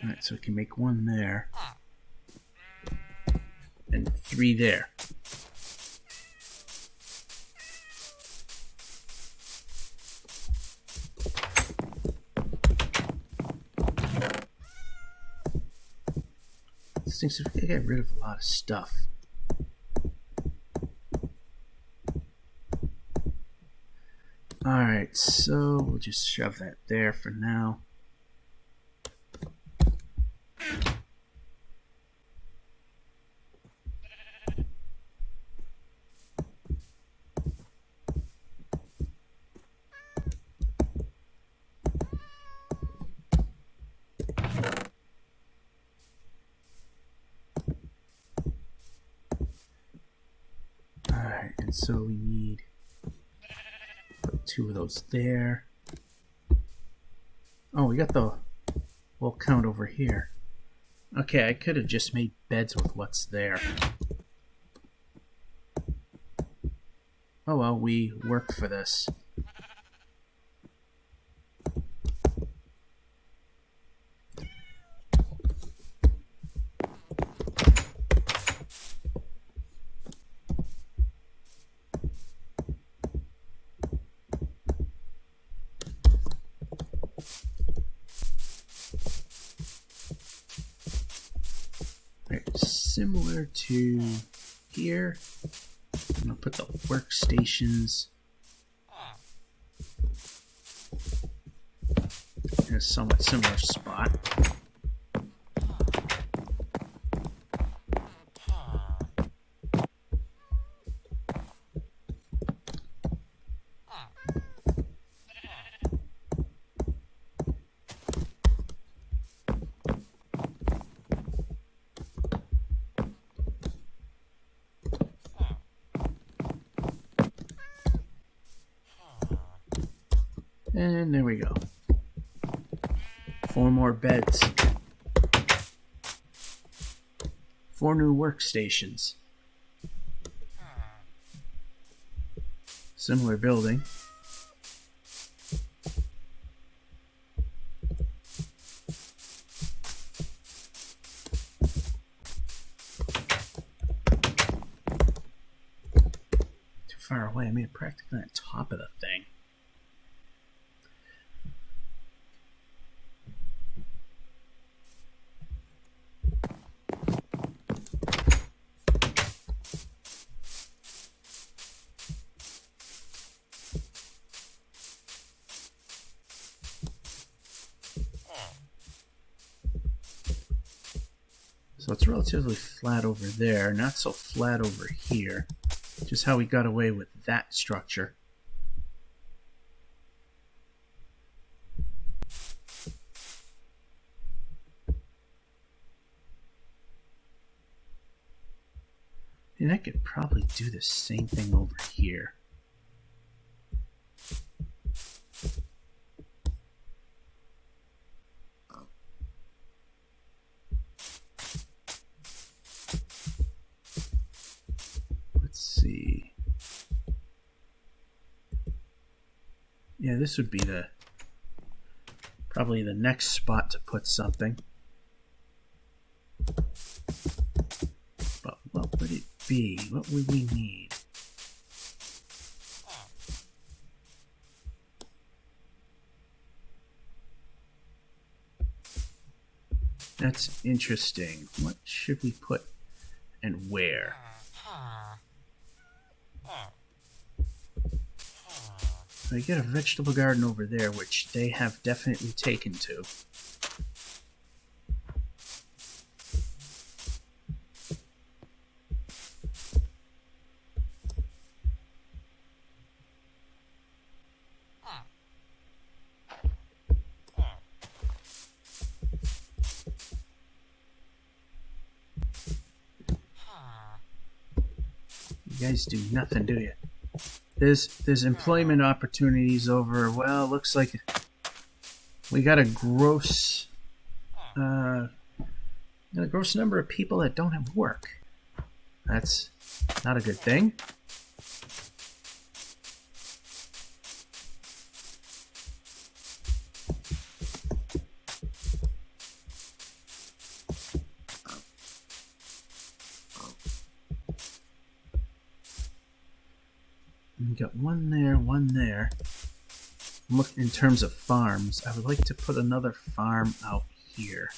Alright, so we can make 1 there. And 3 there. This thing's going to get rid of a lot of stuff. Alright, so we'll just shove that there for now. Alright, and so we need... Put 2 of those there. Oh, we got the whole count over here. Okay, I could have just made beds with what's there. Oh well, we work for this. Similar to here, I'm going to put the workstations in a somewhat similar spot. And there we go. 4 more beds. 4 new workstations. Similar building. Too far away. I made it practically on top of the thing. So it's relatively flat over there, not so flat over here. Just how we got away with that structure. And I could probably do the same thing over here. See. Yeah, this would be probably the next spot to put something. But what would it be? What would we need? That's interesting. What should we put and where? So you get a vegetable garden over there, which they have definitely taken to. You guys do nothing, do you? There's employment opportunities over. Well, looks like we got a gross number of people that don't have work. That's not a good thing. We got one there, one there. Look, in terms of farms, I would like to put another farm out here.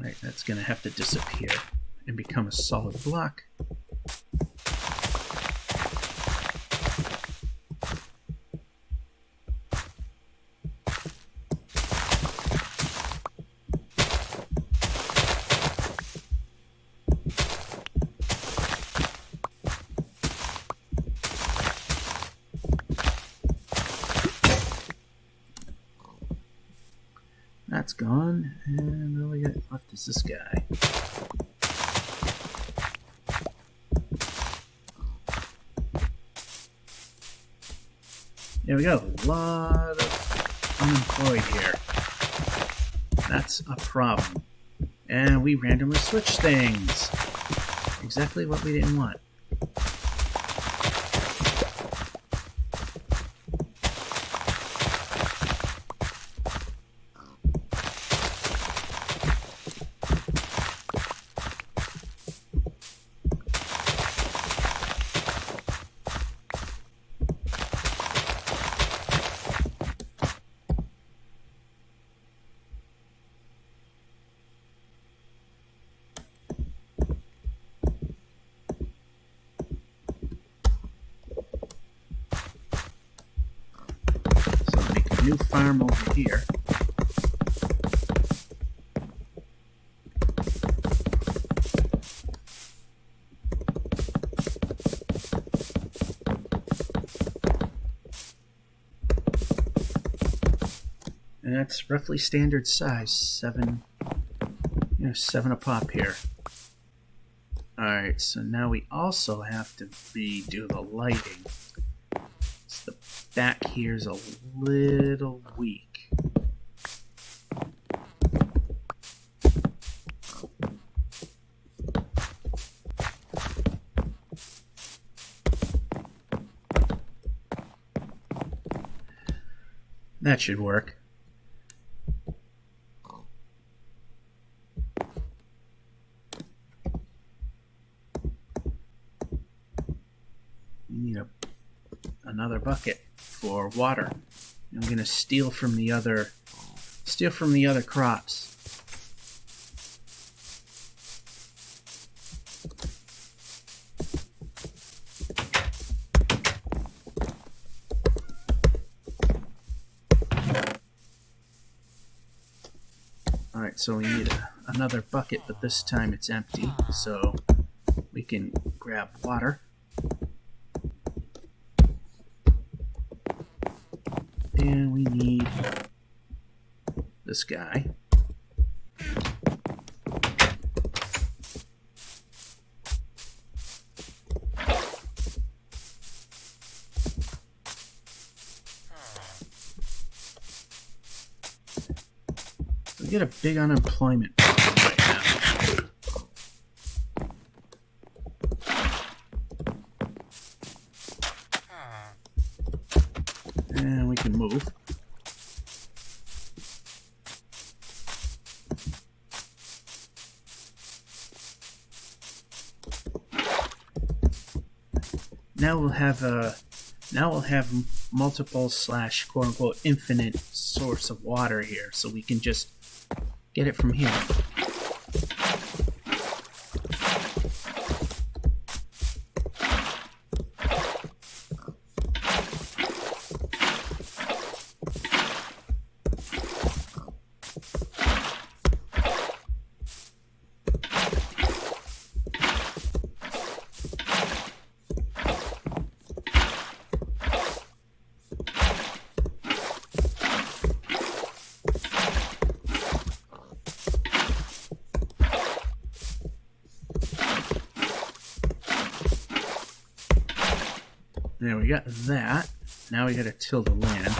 Right, that's going to have to disappear and become a solid block. That's gone, and all we got left is this guy. There we go, a lot of unemployed here. That's a problem. And we randomly switch things. Exactly what we didn't want. New farm over here. And that's roughly standard size, 7 a pop here. Alright, so now we also have to redo the lighting. So the back here is a little weak. That should work. We need another bucket for water. I'm going to steal from the other crops. Alright, so we need another bucket, but this time it's empty, so we can grab water. And we need this guy. We get a big unemployment problem right now. And we can move. Now we'll have multiple / quote unquote infinite source of water here, so we can just get it from here. There, we got that. Now we gotta till the land.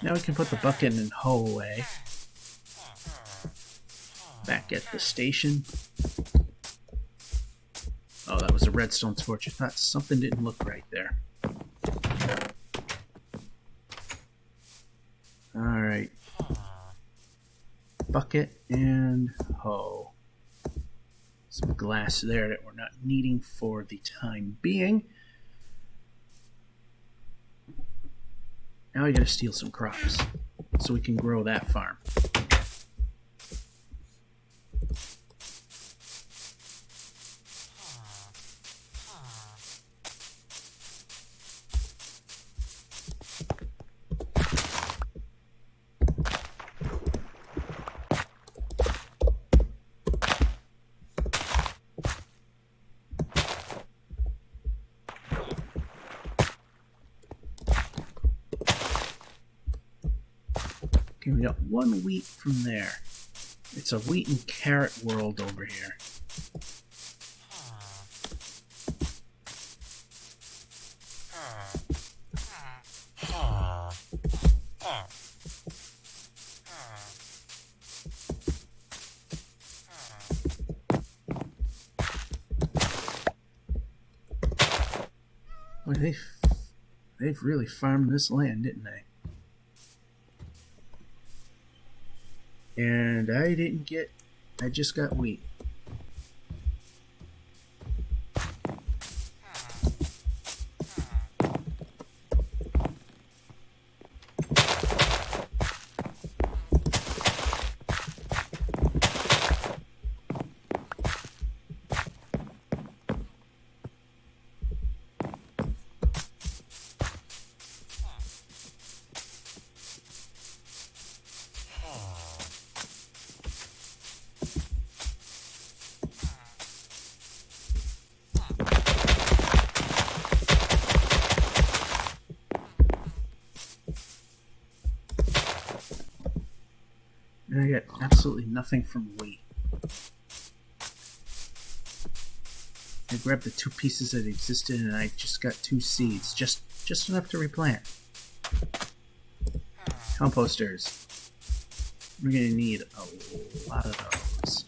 Now we can put the bucket and hoe away. Back at the station. Oh, that was a redstone torch. I thought something didn't look right there. Alright. Bucket and hoe. Some glass there that we're not needing for the time being. Now we gotta steal some crops so we can grow that farm. Okay, we got one wheat from there. It's a wheat and carrot world over here. Boy, they've really farmed this land, didn't they? And I just got wheat. And I get absolutely nothing from wheat. I grabbed the 2 pieces that existed and I just got 2 seeds. Just enough to replant. Composters. We're gonna need a lot of those.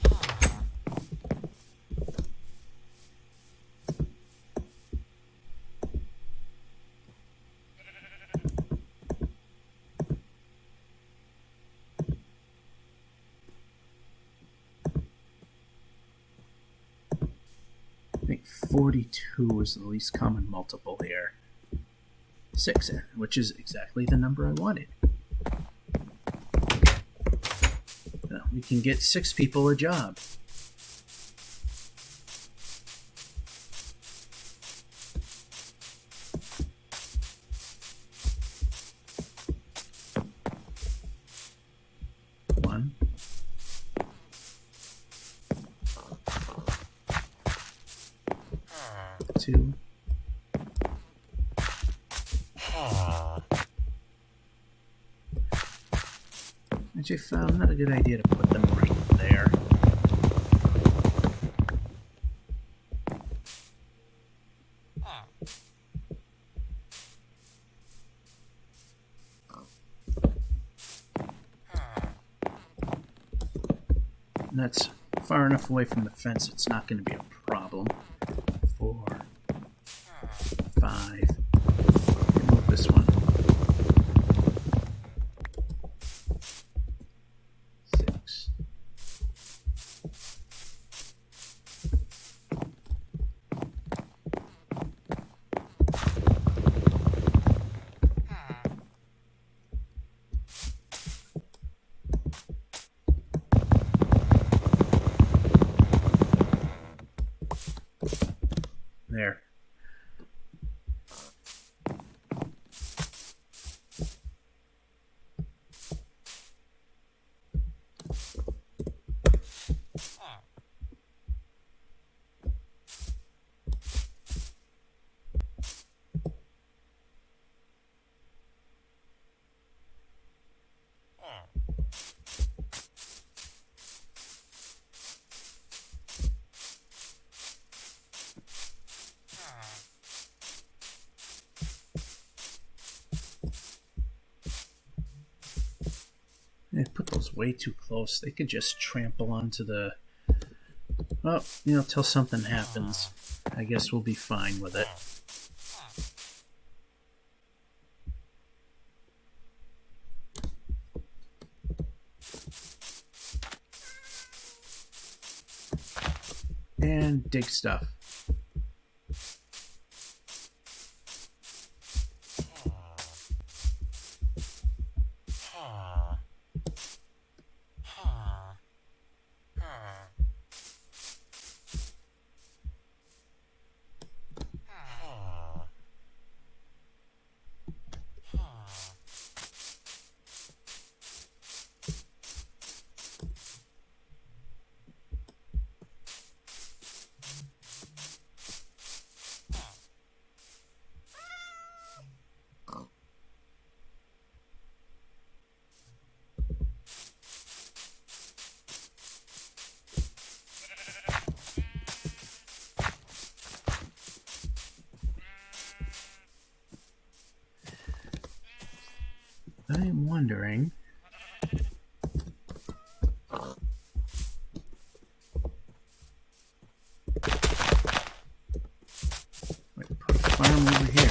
I think 42 is the least common multiple here. 6, which is exactly the number I wanted. Now, we can get 6 people a job. One. Two. Which I found not a good idea to put them right there. And that's far enough away from the fence, it's not going to be a problem. 4, 5. Remove this one. 6. There. Squirrel's way too close. They could just trample onto the... Well, you know, till something happens. I guess we'll be fine with it. And dig stuff. I'm wondering... Wait, put a farm over here.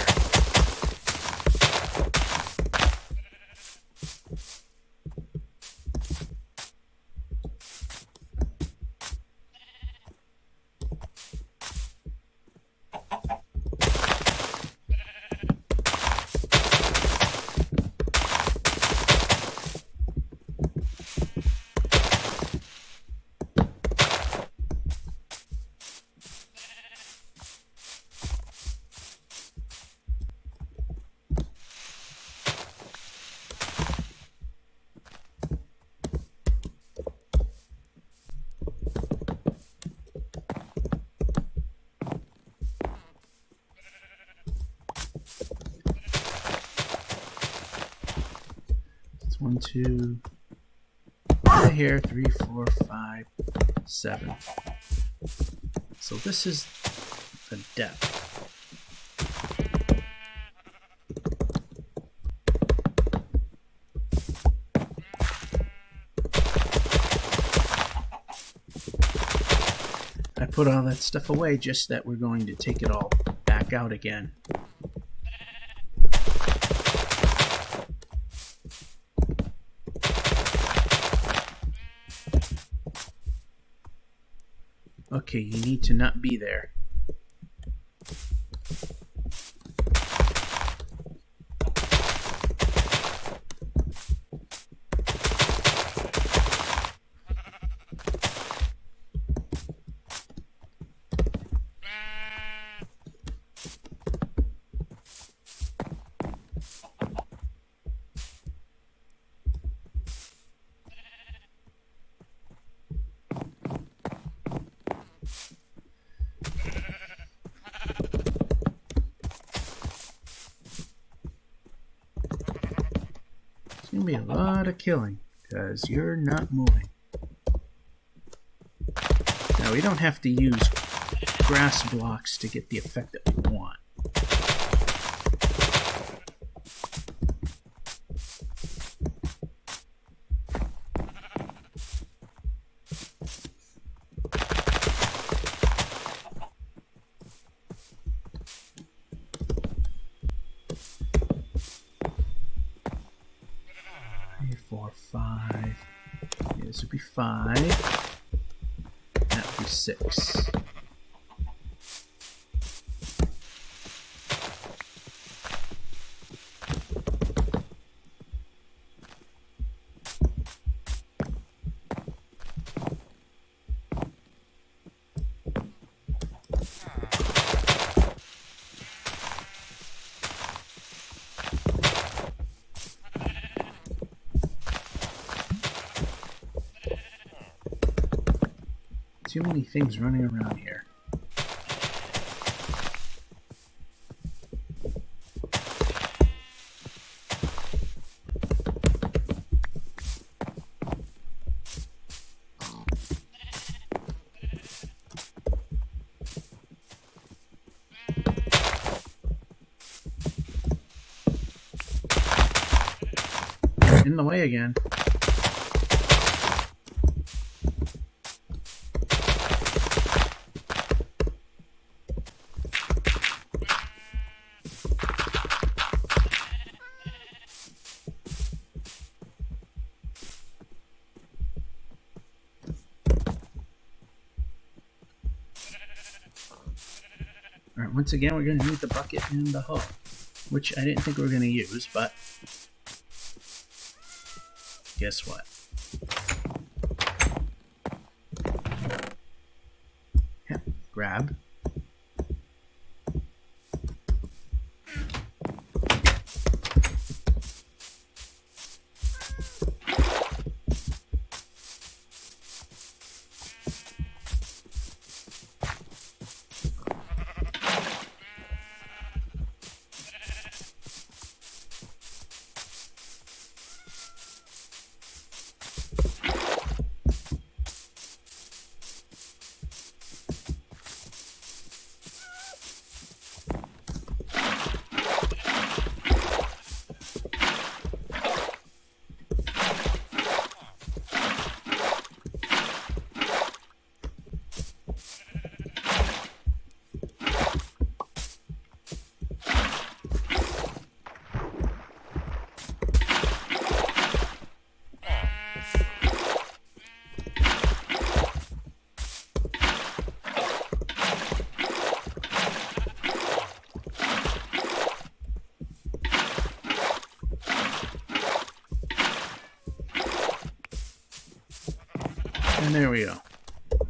It's 1, 2, right here, 3, 4, 5, 7. So this is the depth. I put all that stuff away just that we're going to take it all back out again. Okay, you need to not be there. It's going to be a lot of killing, because you're not moving. Now, we don't have to use grass blocks to get the effect that we want. This would be 5. That would be 6. Too many things running around here. In the way again. Alright, once again, we're going to need the bucket and the hoe, which I didn't think we were going to use, but guess what? Yeah, grab. And there we go.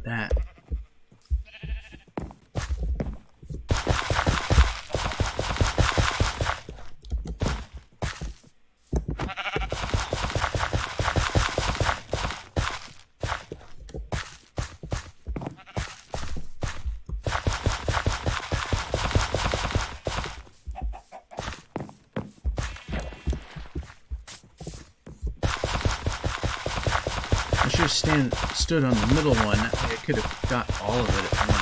That. I should have stood on the middle one. That way I could have got all of it at once.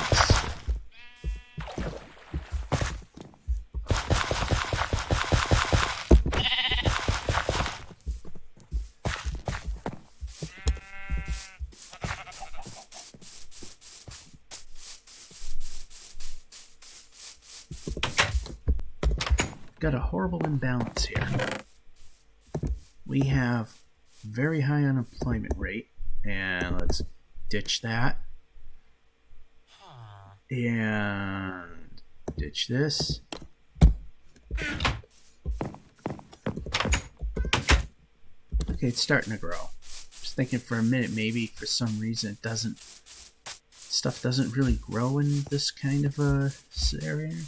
Got a horrible imbalance here. We have very high unemployment rate, and let's ditch that. And ditch this. Okay, it's starting to grow. Just thinking for a minute, maybe for some reason it doesn't. Stuff doesn't really grow in this kind of a scenario.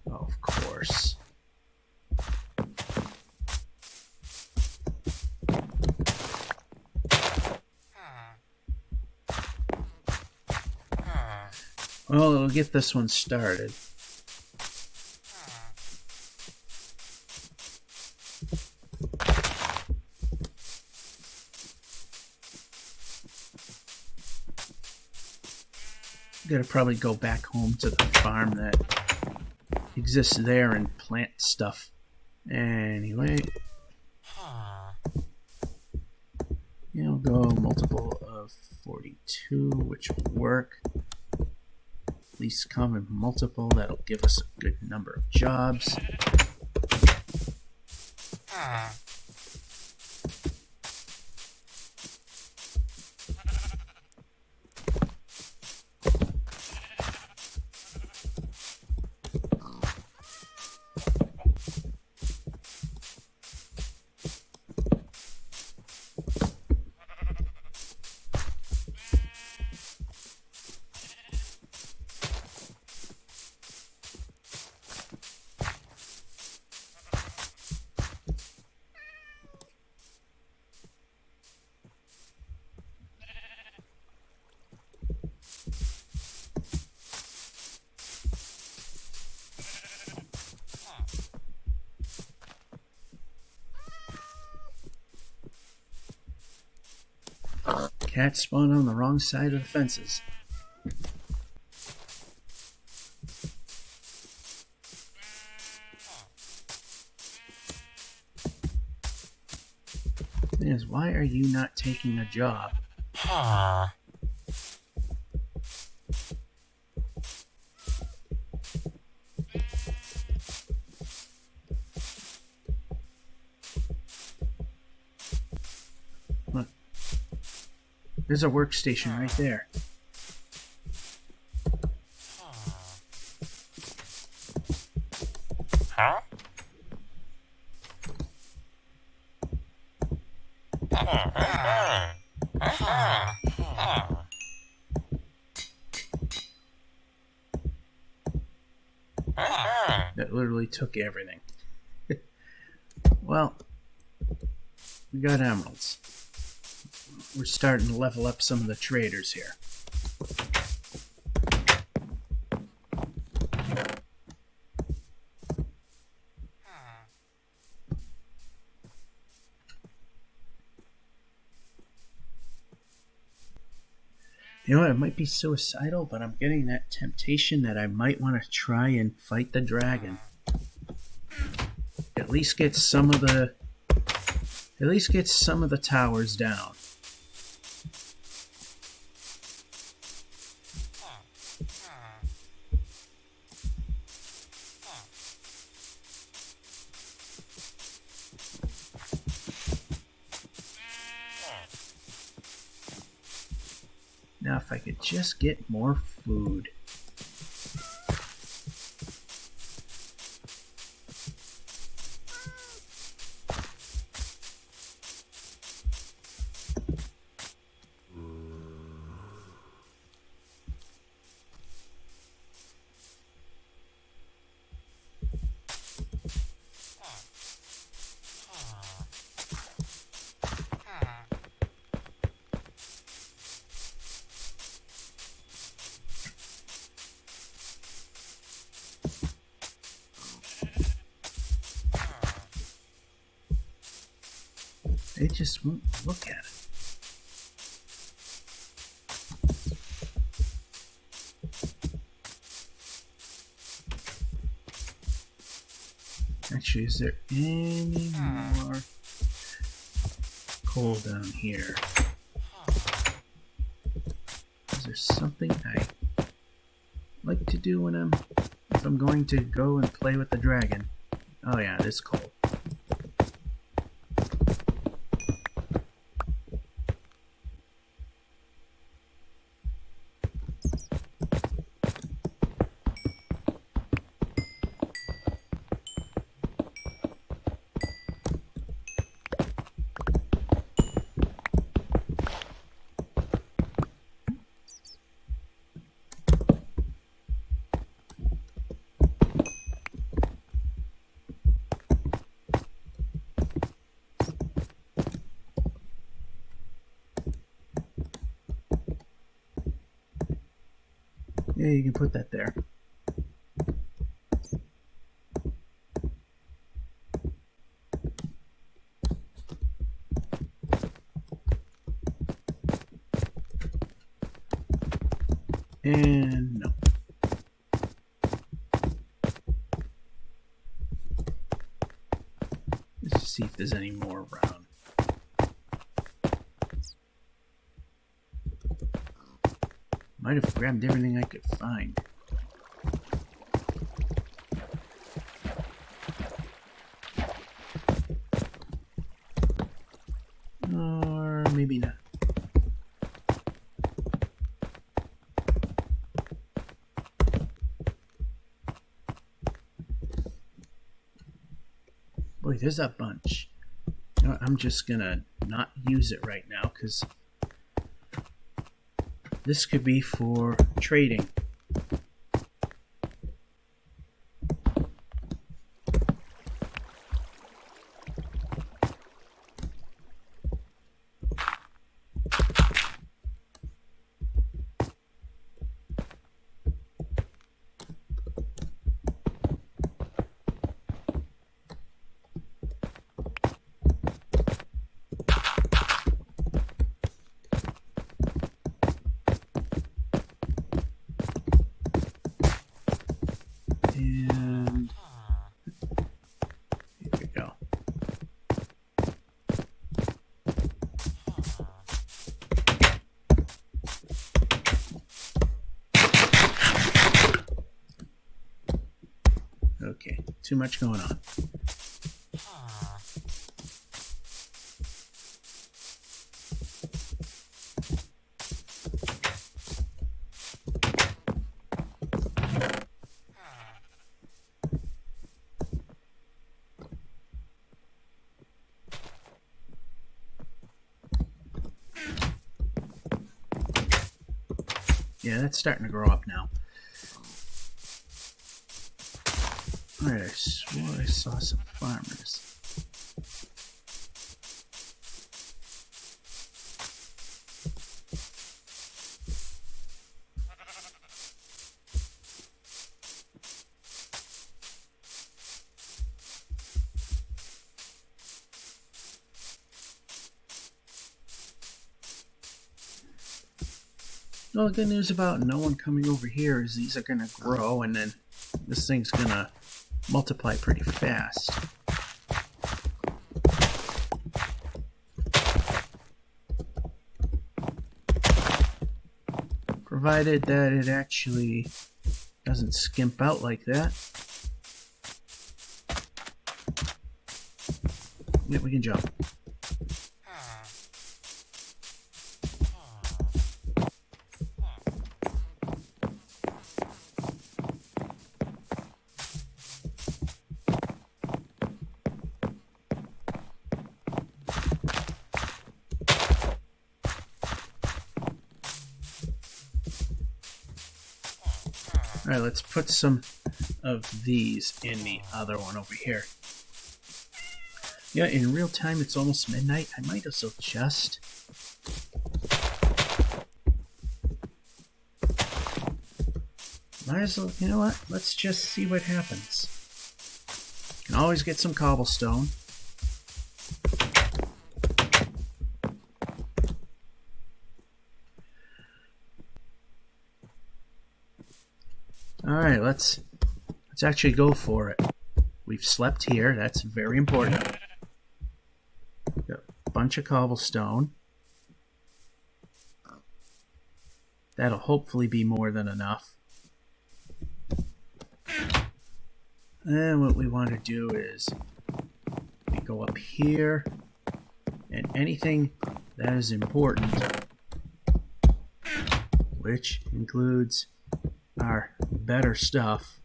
Of course. Well, it'll get this one started. Gotta probably go back home to the farm that exists there and plant stuff. Anyway. Yeah, we'll go multiple of 42, which will work. Least common multiple, that'll give us a good number of jobs. Cats spawn on the wrong side of the fences. thing is, why are you not taking a job? Look, there's a workstation right there. That literally took everything. Well, we got emeralds. We're starting to level up some of the traders here. You know what, it might be suicidal, but I'm getting that temptation that I might want to try and fight the dragon. At least get some of the towers down. Now if I could just get more food. They just won't look at it. Actually, is there any more coal down here? Is there something I like to do when if I'm going to go and play with the dragon? Oh yeah, this coal. Yeah, you can put that there. And no. Let's just see if there's any more around. Might have grabbed everything I could find. Or maybe not. Boy, there's a bunch. You know, I'm just gonna not use it right now because this could be for trading. too much going on. Yeah, that's starting to grow up now. Alright, I swore I saw some farmers. Well, the good news about no one coming over here is these are going to grow, and then this thing's going to multiply pretty fast. Provided that it actually doesn't skimp out like that. Yeah, we can jump. Alright, let's put some of these in the other one over here. Yeah, in real time it's almost midnight. I might as well just... Might as well, you know what? Let's just see what happens. Can always get some cobblestone. Alright, let's actually go for it. We've slept here, that's very important. Got a bunch of cobblestone. That'll hopefully be more than enough. And what we want to do is we go up here, and anything that is important, which includes our better stuff,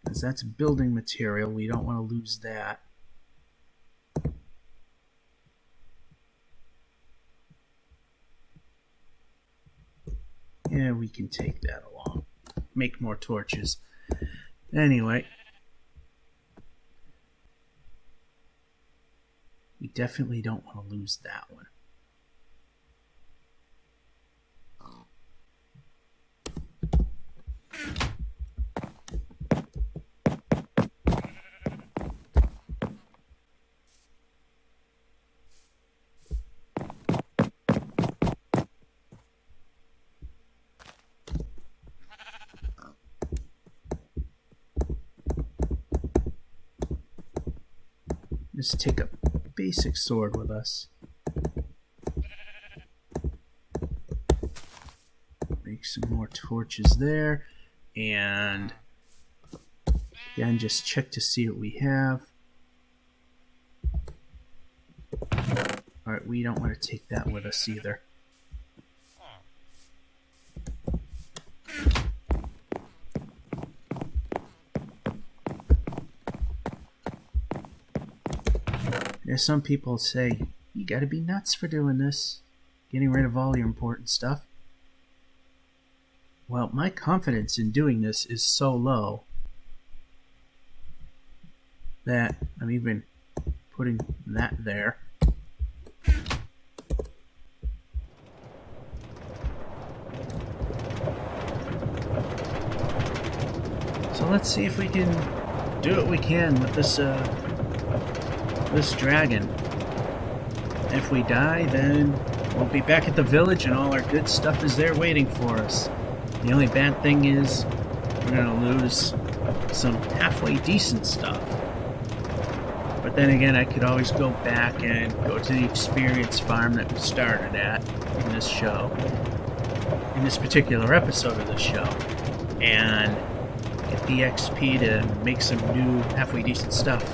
because that's building material. We don't want to lose that. Yeah, we can take that along. Make more torches. Anyway, we definitely don't want to lose that one. Just take a basic sword with us. Make some more torches there. And again, just check to see what we have. Alright, we don't want to take that with us either. There's some people say, you gotta be nuts for doing this, getting rid of all your important stuff. Well, my confidence in doing this is so low that I'm even putting that there. So let's see if we can do what we can with this this dragon. If we die, then we'll be back at the village and all our good stuff is there waiting for us. The only bad thing is we're gonna lose some halfway decent stuff. But then again, I could always go back and go to the experience farm that we started at in this show, in this particular episode of the show, and get the XP to make some new halfway decent stuff.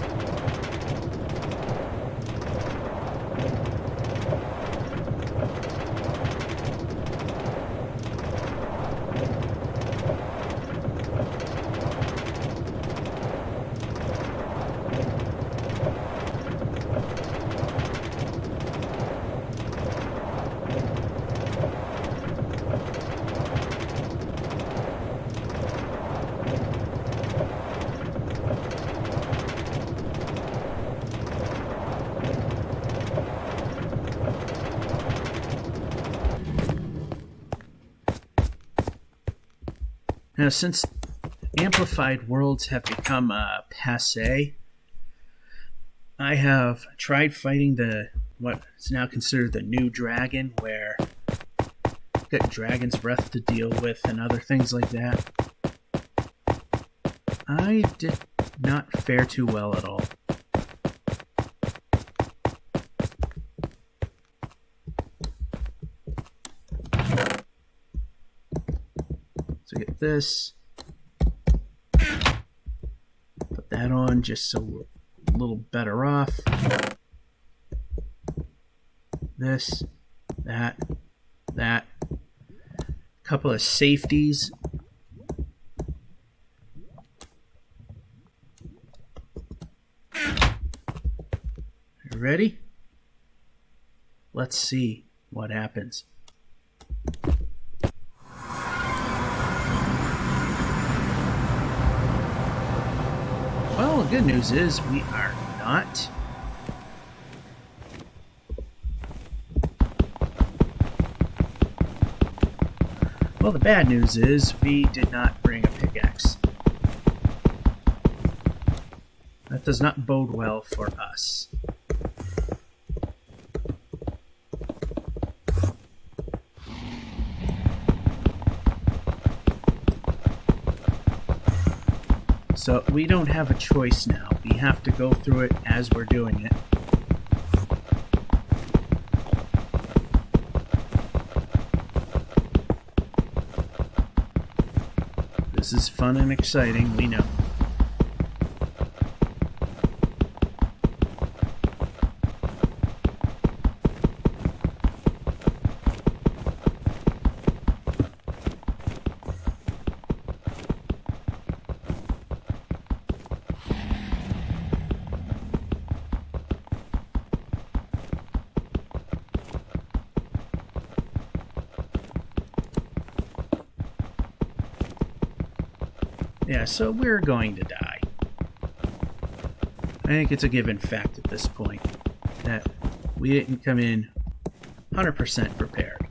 Now, since amplified worlds have become passe, I have tried fighting what is now considered the new dragon, where you've got dragon's breath to deal with and other things like that. I did not fare too well at all. So get this, put that on just so we're a little better off. This, that, couple of safeties. You ready? Let's see what happens. Well, the good news is we are not. Well, the bad news is we did not bring a pickaxe. That does not bode well for us. So we don't have a choice now. We have to go through it as we're doing it. This is fun and exciting, we know. Yeah, so we're going to die. I think it's a given fact at this point that we didn't come in 100% prepared.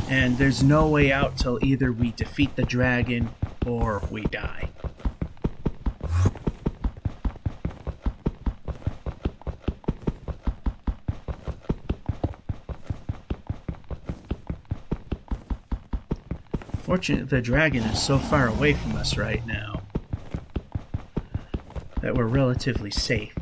And there's no way out till either we defeat the dragon or we die. Fortunately, the dragon is so far away from us right now that we're relatively safe.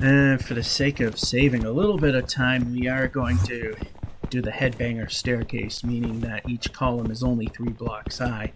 And for the sake of saving a little bit of time, we are going to do the headbanger staircase, meaning that each column is only 3 blocks high.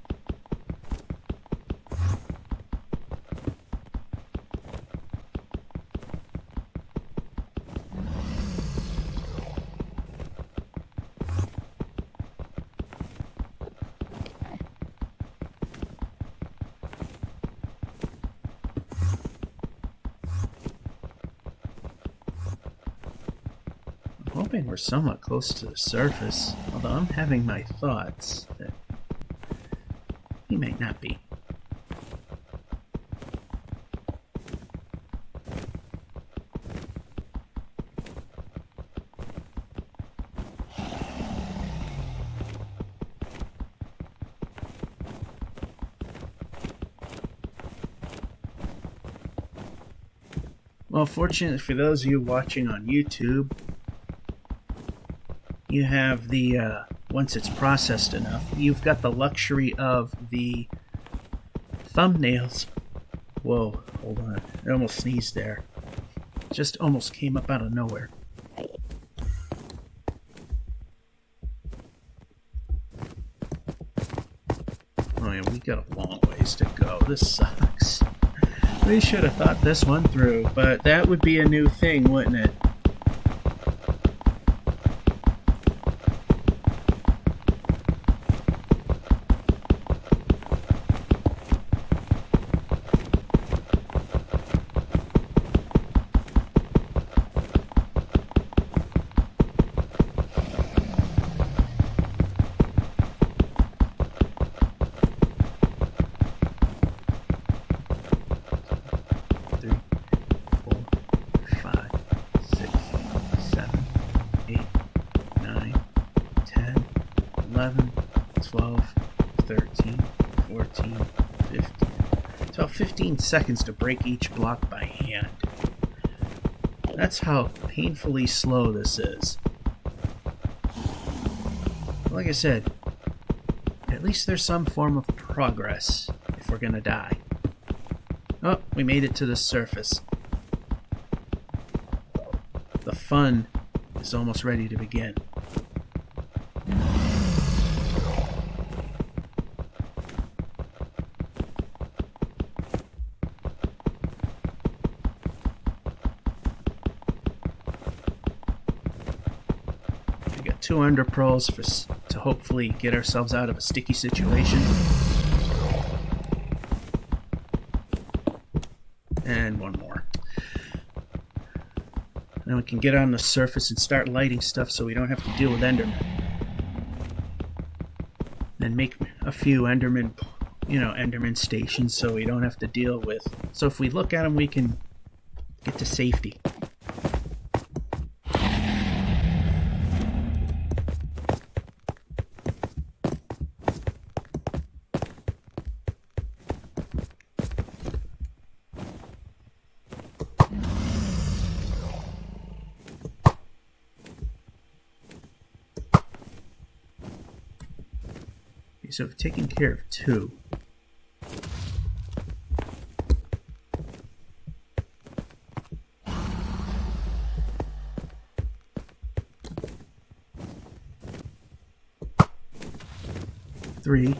Hoping we're somewhat close to the surface, although I'm having my thoughts that he may not be. Well, fortunately for those of you watching on YouTube, you have the, once it's processed enough, you've got the luxury of the thumbnails. Whoa, hold on. I almost sneezed there. Just almost came up out of nowhere. Oh yeah, we got a long ways to go. This sucks. We should have thought this one through, but that would be a new thing, wouldn't it? It's about 15 seconds to break each block by hand. That's how painfully slow this is. Like I said, at least there's some form of progress if we're gonna die. Oh, we made it to the surface. The fun is almost ready to begin. We got 2 ender pearls to hopefully get ourselves out of a sticky situation. And 1 more. Then we can get on the surface and start lighting stuff so we don't have to deal with Enderman. Then make a few Enderman stations so we don't have to deal with. So if we look at them, we can get to safety. So we've taken care of 2. Three.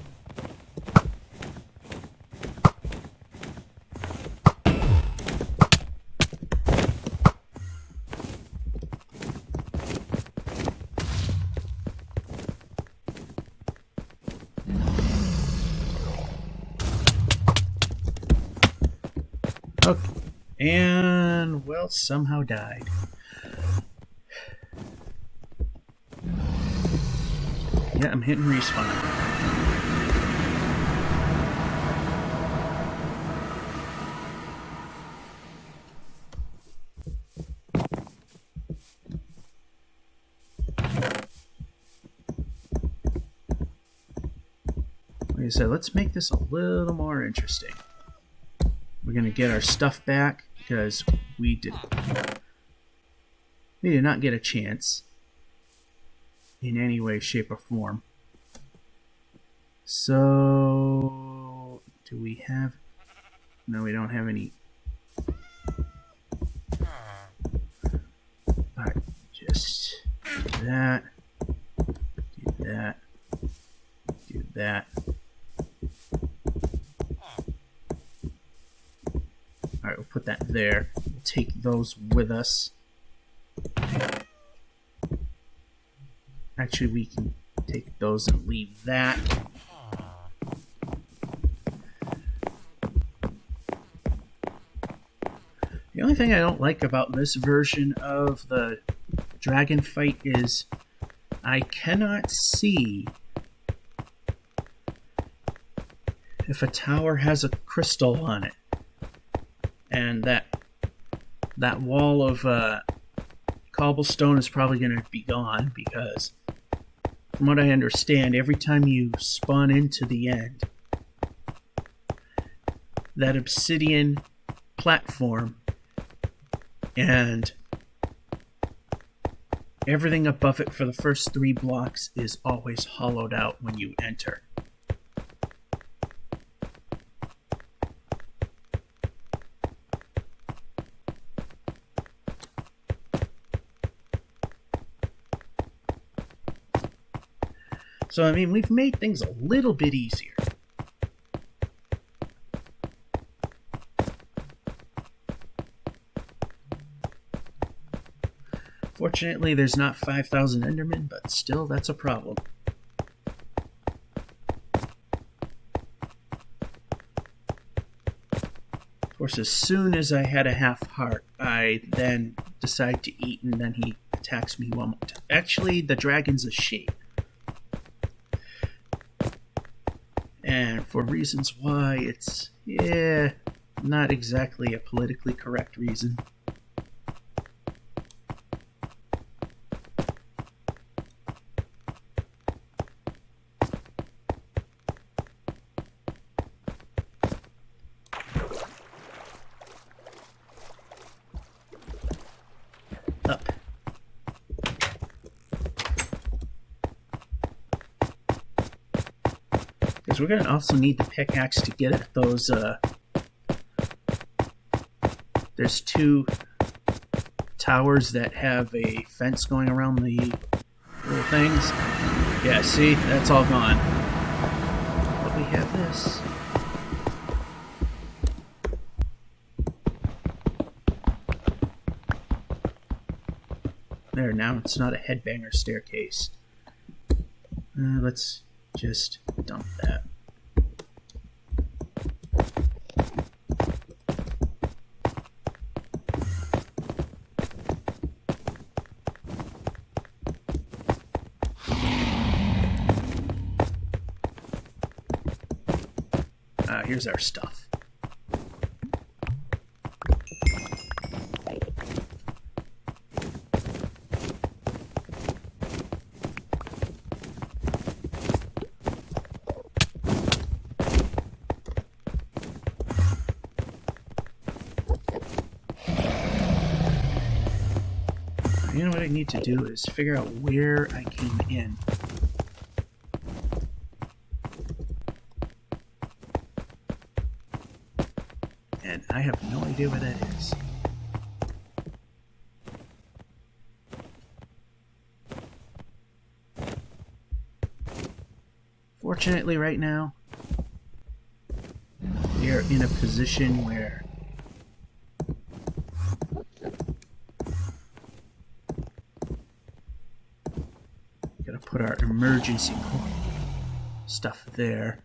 Okay. And, well, somehow died. Yeah, I'm hitting respawn. Like I said, let's make this a little more interesting. We're going to get our stuff back because we did not get a chance in any way, shape, or form. So, do we have... No, we don't have any... Alright, just do that, do that, do that. Alright, we'll put that there. We'll take those with us. Actually, we can take those and leave that. The only thing I don't like about this version of the dragon fight is I cannot see if a tower has a crystal on it. And that wall of cobblestone is probably going to be gone because, from what I understand, every time you spawn into the end, that obsidian platform And everything above it for the first 3 blocks is always hollowed out when you enter. So, I mean, we've made things a little bit easier. Fortunately, there's not 5,000 Endermen, but still, that's a problem. Of course, as soon as I had a half heart, I then decide to eat, and then he attacks me one more time. Actually, the dragon's a she. And for reasons why, it's, not exactly a politically correct reason. Up. Because we're going to also need the pickaxe to get at those, there's 2 towers that have a fence going around the little things. Yeah, see? That's all gone. But we have this. There, now it's not a headbanger staircase. Let's just dump that. Here's our stuff. You know what I need to do is figure out where I came in. And I have no idea where that is. Fortunately, right now, we are in a position where we gotta put our emergency stuff there.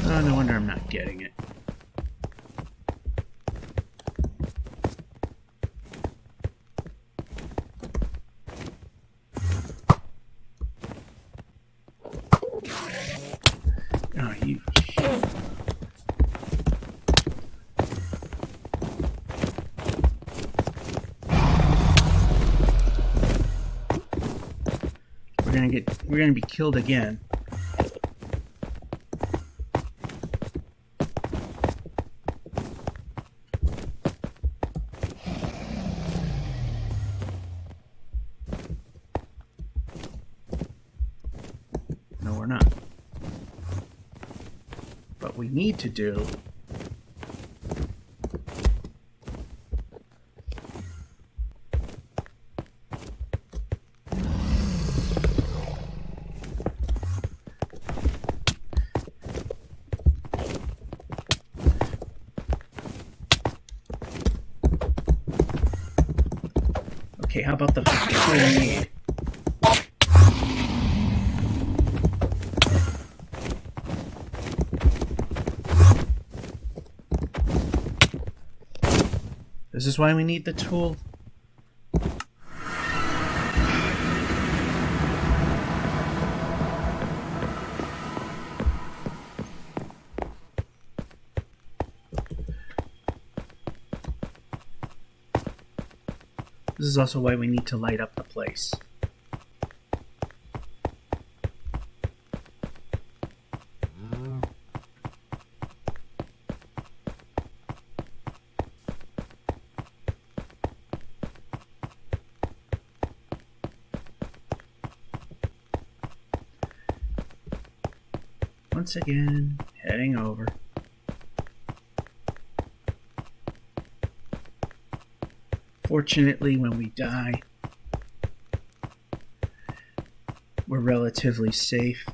Oh, no wonder I'm not getting it. Oh, you... We're gonna be killed again. No, we're not. What we need to do Okay, how about the tool we need? This is why we need the tool This is also why we need to light up the place. Once again, heading over. Fortunately, when we die, we're relatively safe.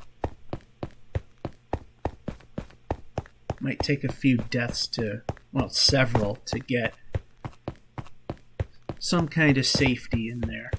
Might take a few deaths to, well, several, to get some kind of safety in there.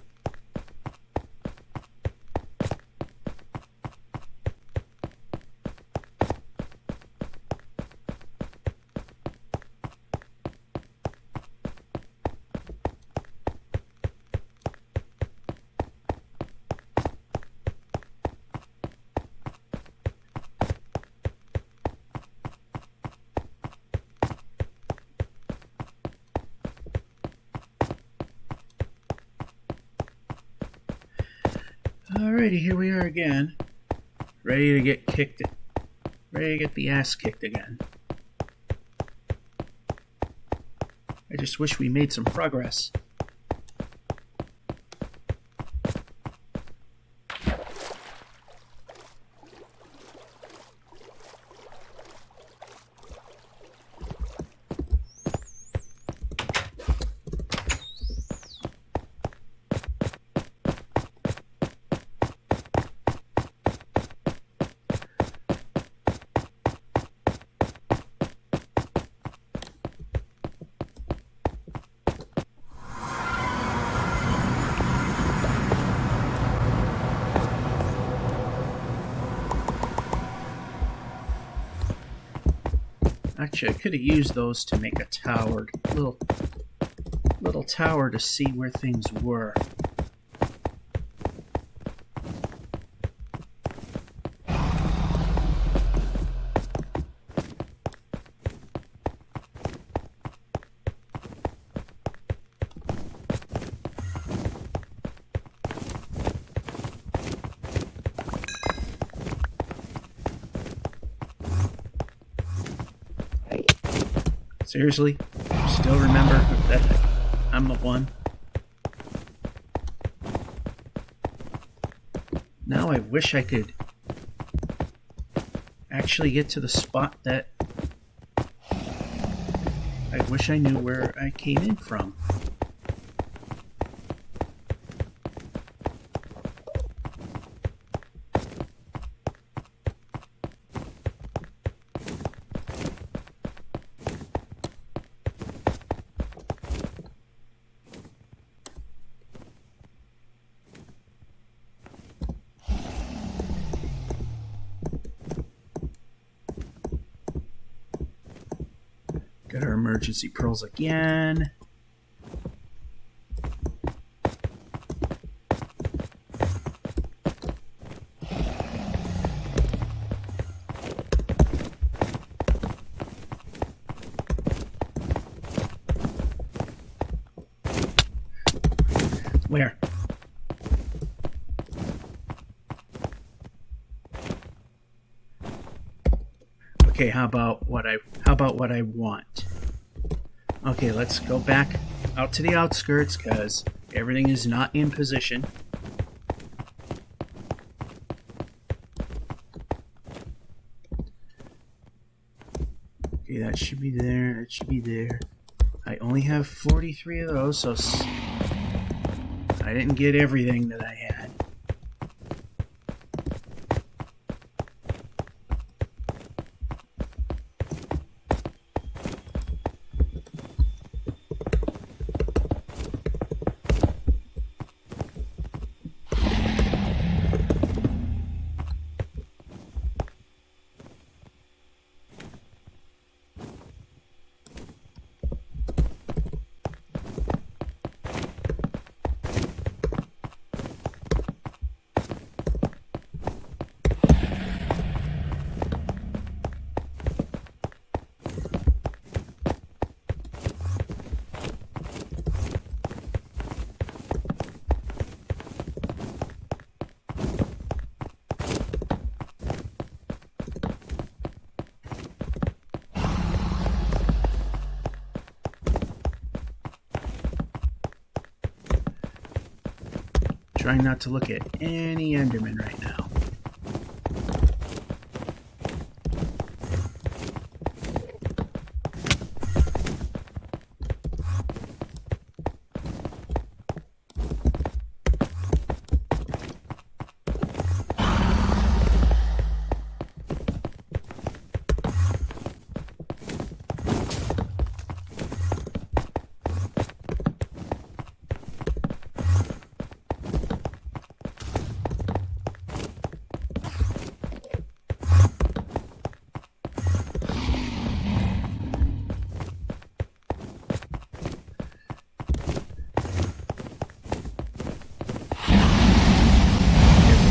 Alrighty, here we are again. Ready to get kicked. Ready to get the ass kicked again. I just wish we made some progress. Actually, I could have used those to make a tower. Little tower to see where things were. Seriously? Still remember that I'm the one? Now I wish I could actually get to the spot that I wish I knew where I came in from. Got our emergency pearls again. Where? Okay, how about what I want? Okay, let's go back out to the outskirts because everything is not in position. Okay, that should be there. That should be there. I only have 43 of those, so I didn't get everything that I had. Trying not to look at any Enderman right now.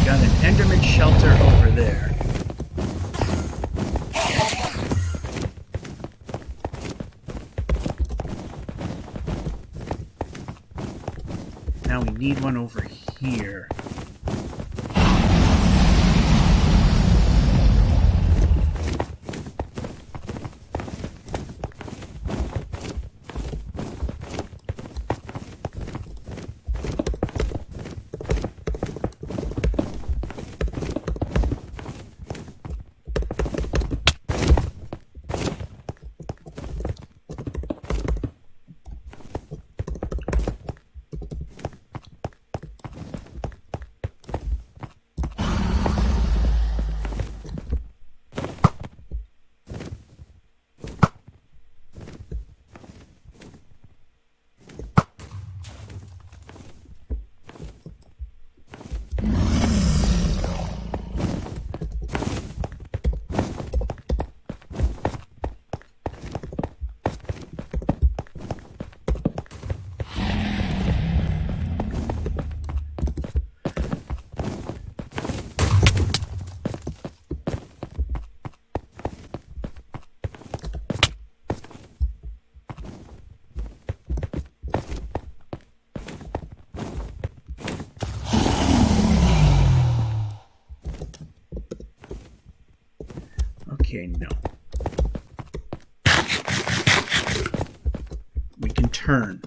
Got an Enderman shelter over there. Now we need one over here. Okay, no. We can turn.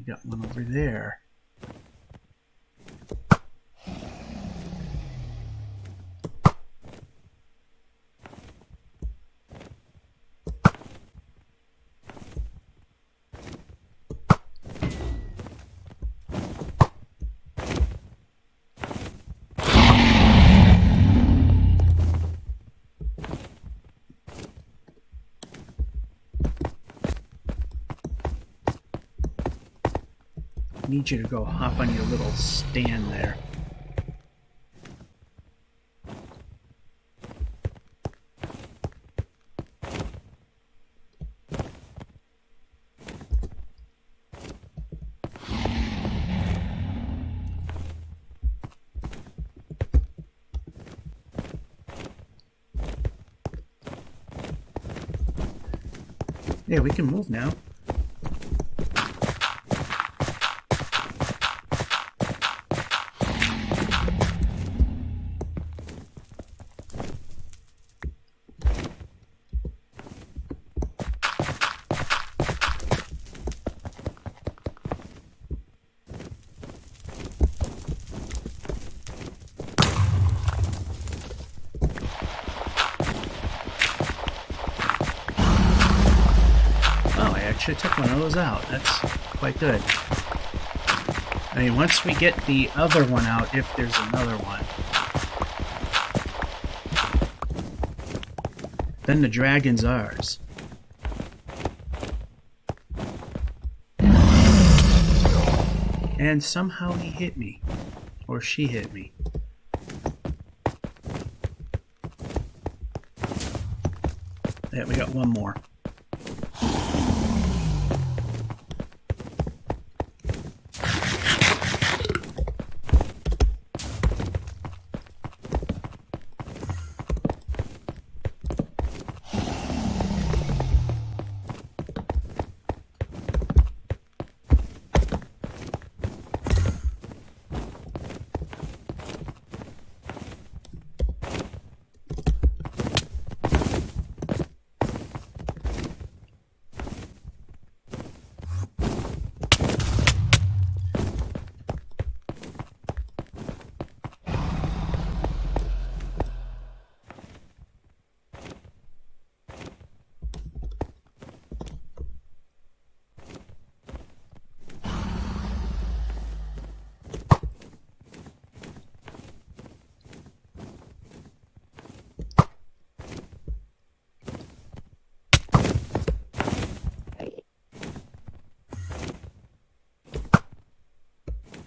Got one over there. Need you to go hop on your little stand there. Yeah, we can move now. Actually took one of those out. That's quite good. I mean, once we get the other one out, if there's another one, then the dragon's ours. And somehow he hit me. Or she hit me. Yeah, we got one more.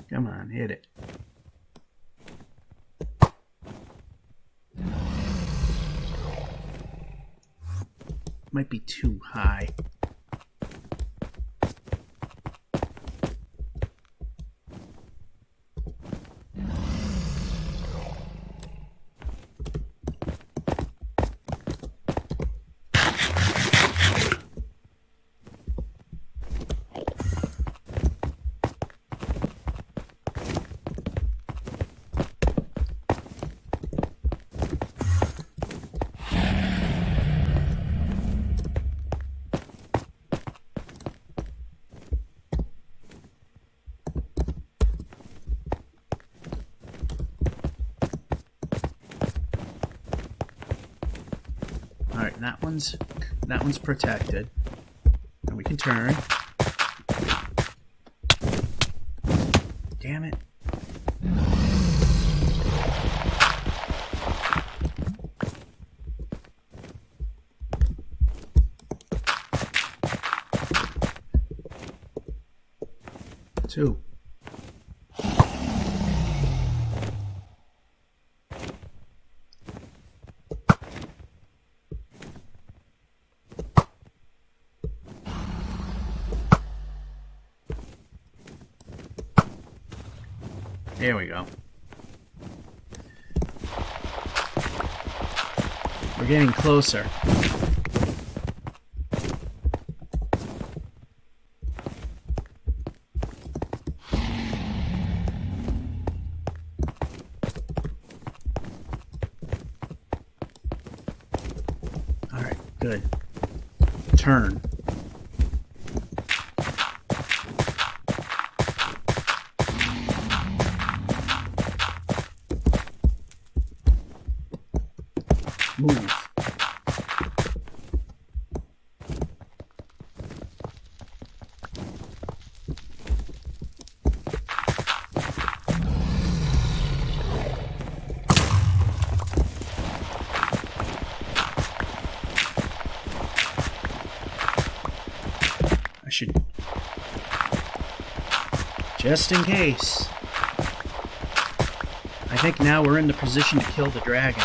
Come on, hit it. Might be too high. Alright, that one's protected. And we can turn. Damn it. Two. There we go. We're getting closer. All right, good. Turn. Move. I should... Just in case. I think now we're in the position to kill the dragon.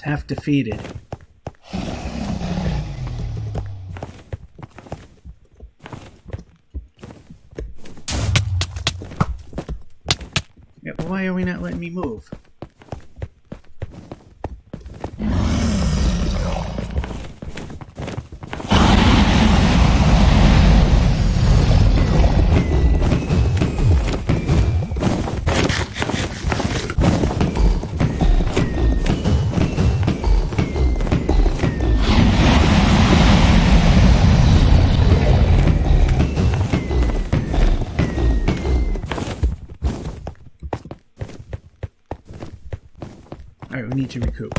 half defeated. Yeah, but why are we not letting me move? Alright, we need to recoup.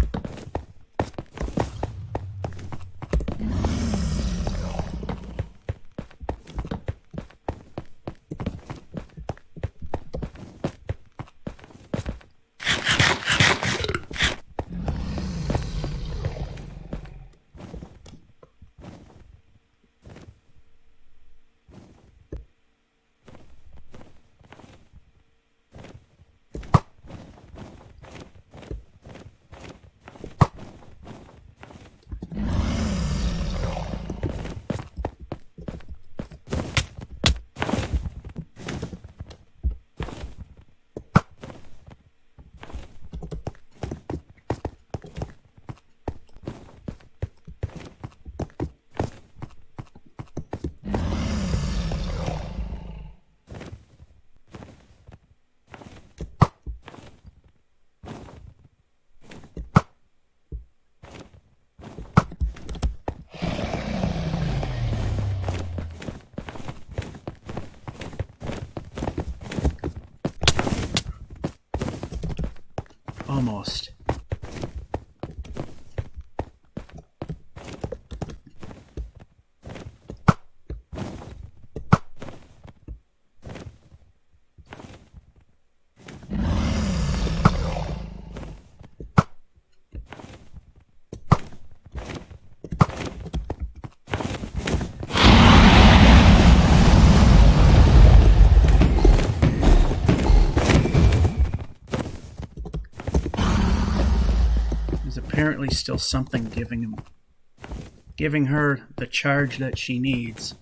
Almost. Apparently still something giving her the charge that she needs.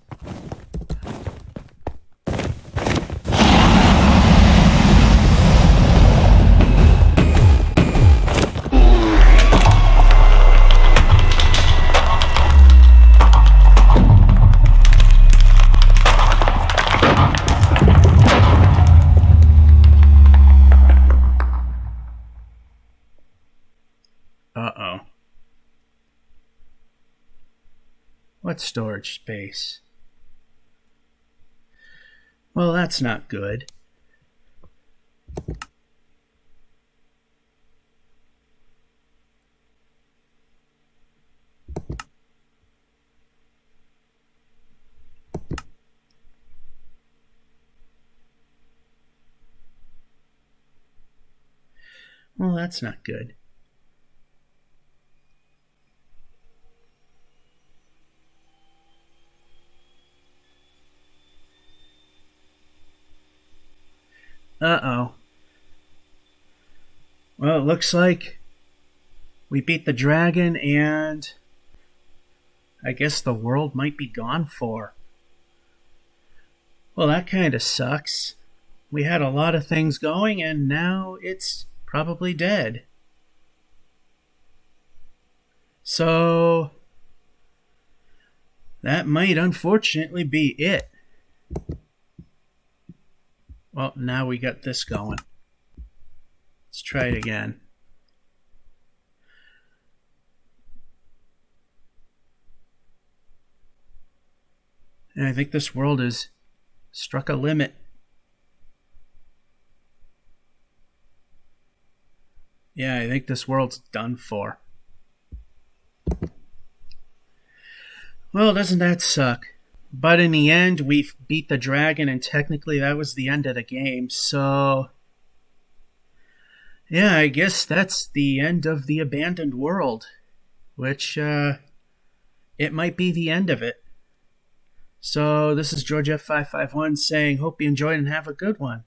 Uh-oh. What storage space? Well, that's not good. Well, that's not good. Uh-oh. Well, it looks like we beat the dragon and I guess the world might be gone for. Well, that kind of sucks. We had a lot of things going and now it's probably dead. So that might unfortunately be it. Well, now we got this going. Let's try it again. And I think this world has struck a limit. Yeah, I think this world's done for. Well, doesn't that suck? But in the end, we beat the dragon, and technically that was the end of the game. So, yeah, I guess that's the end of the abandoned world. Which, it might be the end of it. So, this is George F551 saying, hope you enjoyed and have a good one.